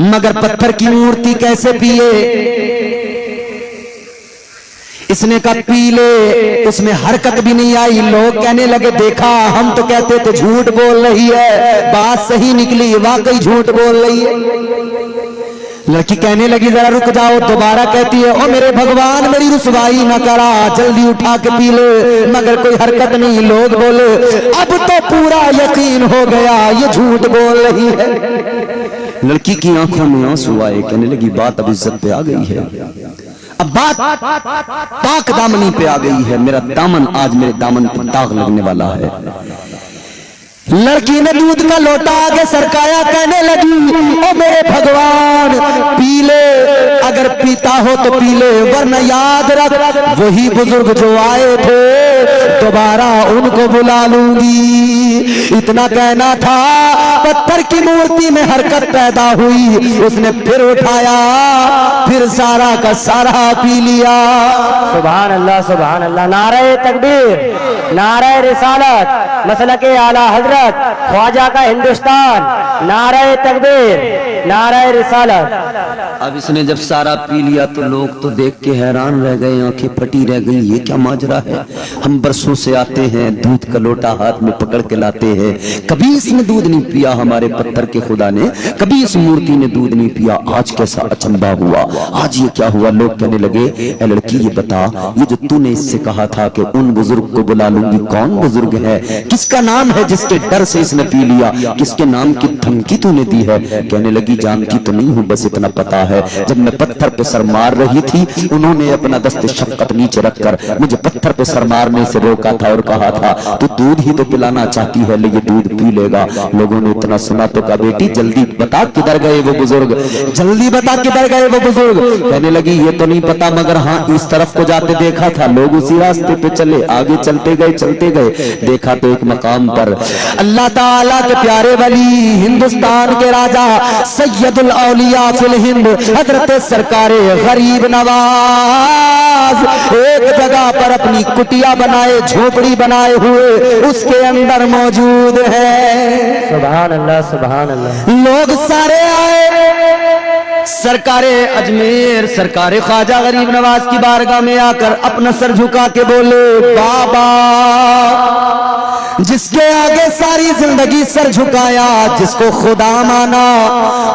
मगर पत्थर की मूर्ति कैसे पिए? इसने कहा पी ले, उसमें हरकत भी नहीं आई। लोग कहने लगे, देखा हम तो कहते थे झूठ बोल रही है, बात सही निकली, वाकई झूठ बोल रही है। लड़की कहने लगी, जरा रुक जाओ। दोबारा कहती है, ओ मेरे भगवान मेरी रुसवाई न करा, जल्दी उठा के पी ले। मगर कोई हरकत नहीं। लोग बोले, अब तो पूरा यकीन हो गया ये झूठ बोल रही है। लड़की की आंखों में आंसू आए, कहने लगी, बात अब इज्जत पे आ गई है, अब बात पाक दामनी पे आ गई है, मेरा दामन आज मेरे दामन पे दाग लगने वाला है। लड़की ने दूध का लोटा आगे सरकाया, कहने लगी, ओ मेरे भगवान पी ले, अगर पीता हो तो पी ले, वरना याद रख वही बुजुर्ग जो आए थे दोबारा उनको बुला लूंगी। इतना कहना था, पत्थर की मूर्ति में हरकत पैदा हुई, उसने फिर उठाया, फिर सारा का सारा पी लिया। सुभान अल्लाह, सुभान अल्लाह। नारे तकबीर, नारे रिसालत, मसलके आला हजरत, ख्वाजा का हिंदुस्तान, नारे तकबीर, नारे रिसालत। अब इसने जब सारा पी लिया तो लोग तो देख के हैरान रह गए, आंखें फटी रह गई, ये क्या माजरा है? हम हम बरसों से आते हैं, दूध का लोटा हाथ में पकड़ के लाते हैं, कभी इसने दूध नहीं पिया हमारे पत्थर के खुदा ने, कभी इस मूर्ति ने दूध नहीं पिया, आज कैसा अचंभा हुआ, आज ये क्या हुआ। लोग कहने लगे, ए लड़की ये बता, ये जो तूने इससे कहा था कि उन बुजुर्ग को बुला लूंगी, कौन बुजुर्ग है, किसका नाम है जिसके डर से इसने पी लिया, किसके नाम की धमकी तूने दी है। कहने लगी, जानती तो नहीं हूँ, बस इतना पता है, जब मैं पत्थर पे सर मार रही थी, उन्होंने अपना दस्ते शफकत नीचे रखकर मुझे पत्थर पे सर मारने से रोका था और कहा था तू दूध ही तो पिलाना चाहती है, लेकिन दूध पी लेगा। लोगों ने इतना सुना तो कहा, बेटी जल्दी बता किधर गए वो बुजुर्ग, जल्दी बता किधर गए वो बुजुर्ग। कहने लगी, ये तो नहीं पता, मगर हाँ इस तरफ को जाते देखा था, लोग उसी रास्ते पे चले, आगे चलते गए, देखा तो एक मकाम पर अल्लाह ताला के प्यारे वली, हिंदुस्तान के राजा, सैयदुल औलिया फिल हिंद, हजरत सरकारे गरीब नवाज एक जगह पर अपनी कुटिया बनाए, झोपड़ी बनाए हुए उसके अंदर मौजूद है। सुभान अल्लाह, सुभान अल्लाह। लोग सारे आए, सरकारे अजमेर, सरकारे ख्वाजा गरीब नवाज की बारगाह में आकर अपना सर झुका के बोले, बाबा जिसके आगे सारी जिंदगी सर झुकाया, जिसको खुदा माना,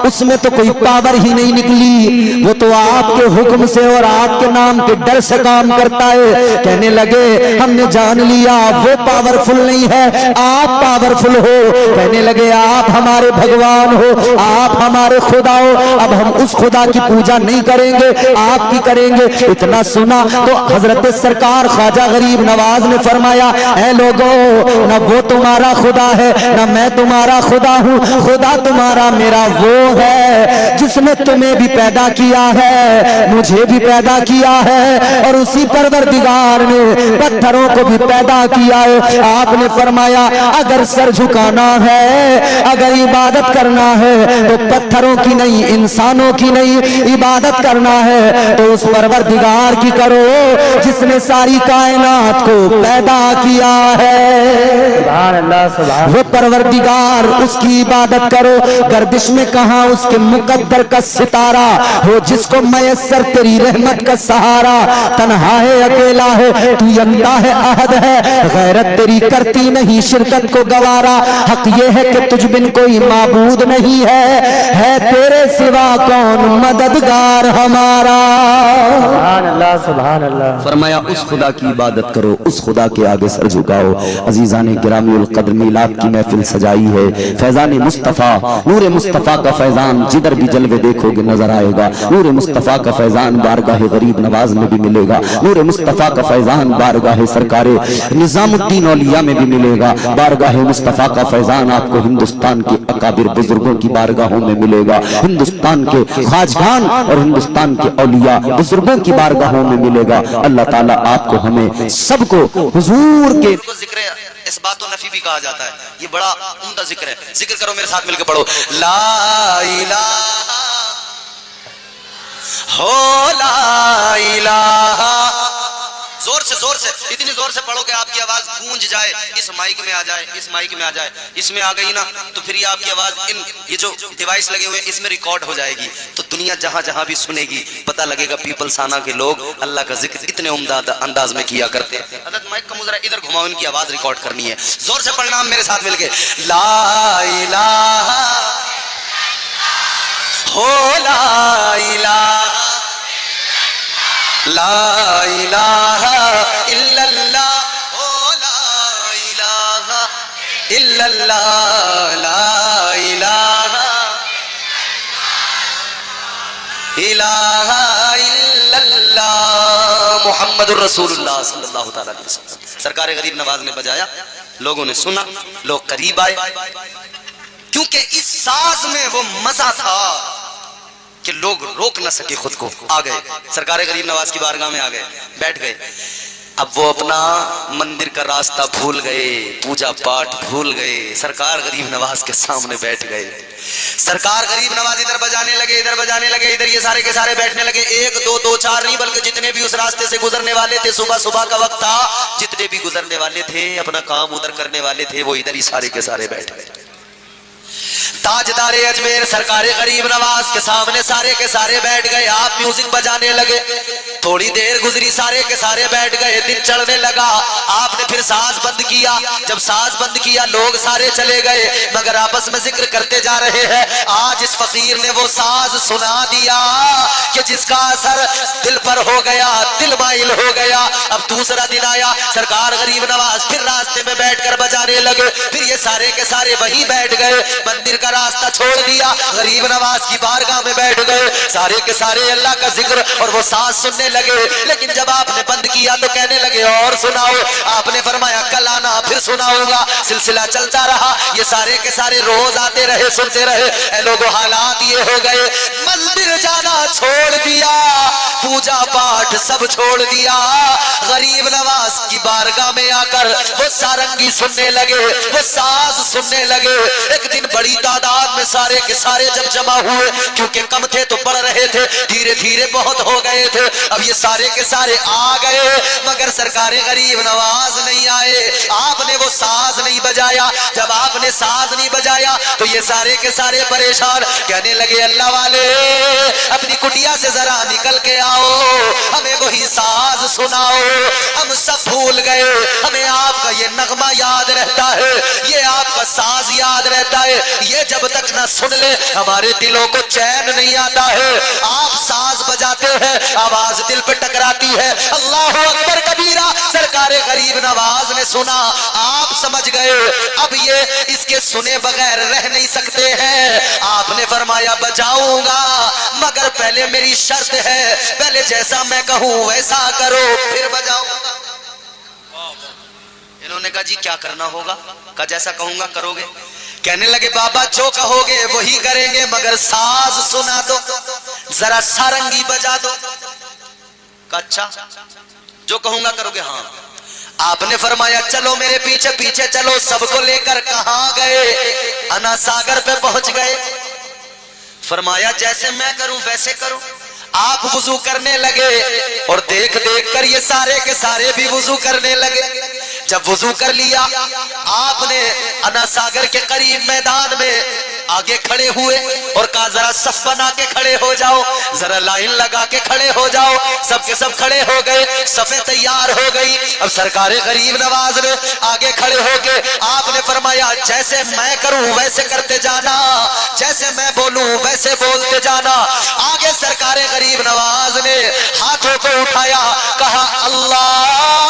उसमें तो कोई पावर ही नहीं निकली, वो तो आपके हुक्म से और आपके नाम के डर से काम करता है। कहने लगे, हमने जान लिया वो पावरफुल नहीं है, आप पावरफुल हो। कहने लगे, आप हमारे भगवान हो, आप हमारे खुदा हो, अब हम उस खुदा की पूजा नहीं करेंगे, आपकी करेंगे। इतना सुना तो हजरत सरकार ख्वाजा गरीब नवाज ने फरमाया, ऐ लोगों, न वो तुम्हारा खुदा है न मैं तुम्हारा खुदा हूँ, खुदा तुम्हारा मेरा वो है जिसने तुम्हें भी पैदा किया है, मुझे भी पैदा किया है, और उसी परवरदिगार ने पत्थरों को भी पैदा किया है। आपने फरमाया, अगर सर झुकाना है, अगर इबादत करना है तो पत्थरों की नहीं, इंसानों की नहीं, इबादत करना है तो उस परवरदिगार की करो जिसने सारी कायनात को पैदा किया है। सुभान अल्लाह, सुभान। वो परवरदिगार, उसकी इबादत करो। गर्दिश में कहा उसके मुकद्दर का सितारा हो, जिसको मयस्सर तेरी रहमत का सहारा, तन्हा है अकेला है तू, यंदा है अहद है, गैरत तेरी करती नहीं शिरकत को गवारा, हक ये है कि तुझ बिन कोई माबूद नहीं है तेरे सिवा कौन मददगार हमारा। सुभान अल्लाह, सुभान अल्लाह। फरमाया, उस खुदा की इबादत करो, उस खुदा के आगे सर झुकाओ। अजीजा ने गिरामीउल कद्र मिलाद की महफिल सजाई है, फैजान मुस्तफ़ा, नूर मुस्तफ़ा का फैजान जिधर भी जलवे देखोगे नजर आएगा। नूर मुस्तफ़ा का फैजान बारगाह गरीब नवाज में भी मिलेगा, नूर मुस्तफ़ा का फैजान बारगाह सरकारे निजामुद्दीन औलिया में भी मिलेगा, बारगाह मुस्तफ़ा का फैजान आपको हिंदुस्तान के अकाबिर बुजुर्गों की बारगाहों में मिलेगा, हिंदुस्तान के ख्वाजगान और हिंदुस्तान के औलिया बुजुर्गों की बारगाहों में मिलेगा। अल्लाह ताला आपको हमें सबको हुजूर के इस बात तो नफी भी कहा जाता है, ये बड़ा उम्दा जिक्र है। जिक्र करो मेरे साथ मिलकर पढ़ो, ला इलाहा हो, ला इलाहा, जोर से इतनी जोर से पढ़ो कि आपकी आवाज गूंज जाए, इस माइक में आ जाए, इस माइक में आ जाए, इसमें आ गई ना तो फिर ये आपकी आवाज ये जो डिवाइस लगे हुए इसमें रिकॉर्ड हो जाएगी, तो दुनिया जहां जहां भी सुनेगी पता लगेगा पीपल्स आना के लोग अल्लाह का जिक्र इतने उम्दा अंदाज में किया करते हैं। हजरत माइक का मुजरा इधर घुमाओ, इनकी आवाज रिकॉर्ड करनी है। जोर से पढ़ना मेरे साथ मिलके, ला इलाहा हो, ला इलाहा, ला इलाहा इल्लल्लाह, ओ ला इलाहा इल्लल्लाह, ला इलाहा इलाहा इल्लल्लाह मुहम्मदुर रसूलुल्लाह सल्लल्लाहु तआला अलैहि वसल्लम। सरकार गरीब नवाज ने बजाया, लोगों ने सुना, लोग करीब आए, क्योंकि इस साज में वो मजा था कि लोग रोक न सके खुद को, आ गए सरकार गरीब नवाज की बारगाह में, आ गए, बैठ गए। अब वो अपना मंदिर का रास्ता भूल गए, पूजा पाठ भूल गए, सरकार गरीब नवाज के सामने बैठ गए। सरकार गरीब नवाज इधर बजाने लगे, इधर बजाने लगे, इधर ये सारे के सारे बैठने लगे। एक दो चार नहीं, बल्कि जितने भी उस रास्ते से गुजरने वाले थे, सुबह सुबह का वक्त था, जितने भी गुजरने वाले थे, अपना काम उधर करने वाले थे, वो इधर ही सारे के सारे बैठ गए। ताजदारे अजमेर सरकार गरीब नवाज के सामने सारे के सारे बैठ गए। आप म्यूजिक बजाने लगे, थोड़ी देर गुजरी, सारे के सारे बैठ गए, दिन चढ़ने लगा। आपने फिर साज बंद किया। जब साज बंद किया लोग सारे चले गए, मगर आपस में जिक्र करते जा रहे हैं। आज इस फकीर ने वो साज सुना दिया कि जिसका असर दिल पर हो गया, दिल माइल हो गया। अब दूसरा दिन आया, सरकार गरीब नवाज फिर रास्ते में बैठकर बजाने लगे। फिर ये सारे के सारे वहीं बैठ गए, मंदिर का रास्ता छोड़ दिया, गरीब नवाज की बारगाह में बैठ गए। सारे के सारे अल्लाह का जिक्र और वो साज सुनने लगे। लेकिन जब आपने बंद किया तो कहने लगे और सुनाओ। आपने फरमाया कल आना, फिर सुनाऊंगा। सिलसिला चलता रहा। ये सारे के सारे रोज आते रहे, सुनते रहे। ए लोगों, हालात ये हो गए, मंदिर जाना छोड़ दिया, पूजा पाठ सब छोड़ दिया, गरीब नवाज की बारगाह में आकर वो सारंगी सुनने लगे, वो साज सुनने लगे। एक दिन बड़ी तादाद में सारे के सारे जब जमा हुए, क्योंकि कम थे तो बढ़ रहे थे, धीरे धीरे बहुत हो गए थे। अब ये सारे के सारे आ गए, मगर सरकारे गरीब नवाज नहीं आए। आपने वो साज नहीं बजाया। जब आपने साज नहीं बजाया तो ये सारे के सारे परेशान, कहने लगे अल्लाह वाले अपनी कुटिया से जरा निकल के आओ, हमें वही साज सुनाओ। हम सब भूल गए, हमें आपका ये नगमा याद रहता है, ये आपका साज याद रहता है। ये जब तक ना सुन ले हमारे दिलों को चैन नहीं आता है। आप साज बजाते हैं, आवाज दिल पे टकराती है। अल्लाह अकबर कबीरा। सरकारे गरीब नवाज ने सुना, आप समझ गए अब ये इसके सुने बगैर रह नहीं सकते हैं। आपने फरमाया बजाऊंगा, मगर पहले मेरी शर्त है, पहले जैसा मैं कहूं वैसा करो, फिर बजाऊंगा। इन्होंने कहा जी क्या करना होगा? कहा जैसा कहूंगा करोगे। कहने लगे बाबा जो कहोगे वही करेंगे, मगर साज सुना दो, जरा सारंगी बजा दो। अच्छा जो कहूंगा करोगे? हाँ। आपने फरमाया चलो मेरे पीछे पीछे चलो। सबको लेकर कहां गए? अना सागर पे पहुंच गए। फरमाया जैसे मैं करूं वैसे करो। आप वुजू करने लगे और देख देख कर ये सारे के सारे भी वुजू करने लगे। जब वुजू कर लिया, आपने अना सागर के करीब मैदान में आगे खड़े हुए और कहा जरा सफ बना के खड़े हो जाओ, जरा लाइन लगा के खड़े हो जाओ। सबके सब खड़े हो गए, सफे तैयार हो गई। अब सरकारे गरीब नवाज ने आगे खड़े होके आपने फरमाया जैसे मैं करूं वैसे करते जाना, जैसे मैं बोलूं वैसे बोलते जाना। आगे सरकारे गरीब नवाज ने हाथों को उठाया, कहा अल्लाहु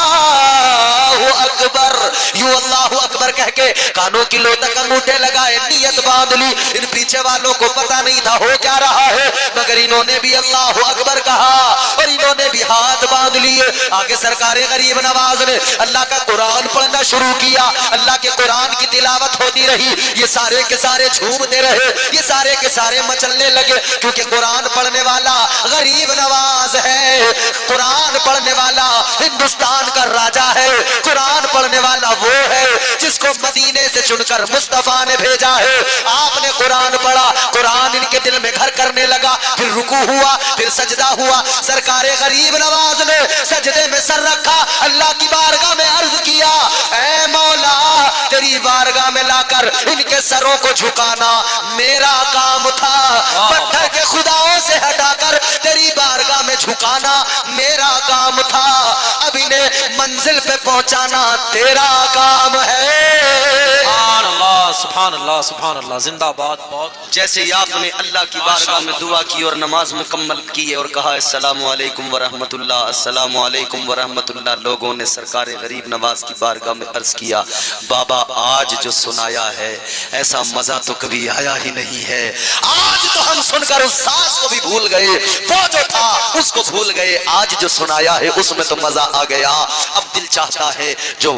अकबर। यूं अल्लाहु अकबर कह के कानों की लो तक अंगूठे लगाए, नियत बांध ली। इन पीछे वालों को पता नहीं था हो क्या रहा है, मगर इन्होंने भी अल्लाहु अकबर कहा और इन्होंने भी हाथ बांध लिए। आगे सरकारे गरीब नवाज ने अल्लाह का कुरान पढ़ना शुरू किया। अल्लाह के कुरान की तिलावत होती रही। ये सारे के सारे झूमते रहे, ये सारे के सारे मचलने लगे, क्योंकि कुरान पढ़ने वाला गरीब नवाज है। कुरान पढ़ने वाला हिंदुस्तान का राजा है। कुरान पढ़ने वाला वो है जिसको मदीने से चुनकर मुस्तफा ने भेजा है। आपने कुरान पढ़ा, कुरान इनके दिल में घर करने लगा। फिर रुकू हुआ, फिर सजदा हुआ। सरकारे गरीब नवाज ने सजदे में सर रखा, अल्लाह की बारगाह में अर्ज किया, ऐ मौला तेरी बारगाह में लाकर इनके सरों को झुकाना मेरा काम था। पत्थर के खुदाओं से हटाकर तेरी बारगाह में झुकाना मेरा काम था। अब इन्हें मंजिल पे पहुंचाना तेरा काम है। सुभान अल्लाह, सुभान अल्लाह, जिंदाबाद। बहुत जैसे ही आपने अल्लाह की बारगाह में दुआ की और नमाज मुकम्मल की और कहा अस्सलामु अलैकुम वरहमतुल्लाह, अस्सलामु अलैकुम वरहमतुल्लाह, लोगों ने सरकारे गरीब नवाज की बारगाह में अर्ज किया, बाबा आज जो सुनाया है ऐसा मजा तो कभी आया ही नहीं है। आज तो हम सुनकर उस सास को भी भूल गए, वो जो था उसको भूल गए। आज जो सुनाया है उसमें तो मजा आ गया। अब दिल चाहता है जो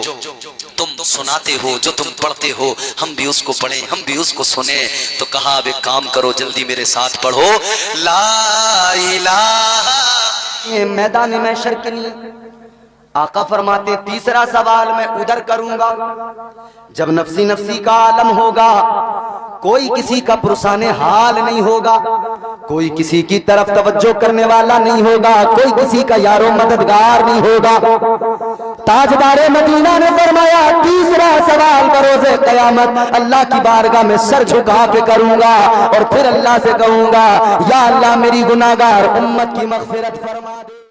तुम सुनाते हो, जो तुम पढ़ते हो, हम भी उसको पढ़ें, हम भी उसको सुने। तो कहा अब एक काम करो, जल्दी मेरे साथ पढ़ो ला इलाहा। ये मैदान में शर्कनी आका फरमाते तीसरा सवाल मैं उधर करूंगा जब नफसी नफसी का आलम होगा, कोई किसी का पुरसाने हाल नहीं होगा, कोई किसी की तरफ तवज्जो करने वाला नहीं होगा, कोई किसी का यारो मददगार नहीं होगा। ताजदारे मदीना ने फरमाया तीसरा सवाल बरोज़े क़यामत अल्लाह की बारगाह में सर झुका के करूंगा और फिर अल्लाह से कहूंगा या अल्लाह मेरी गुनाहगार उम्मत की मग़फ़िरत फरमा दे।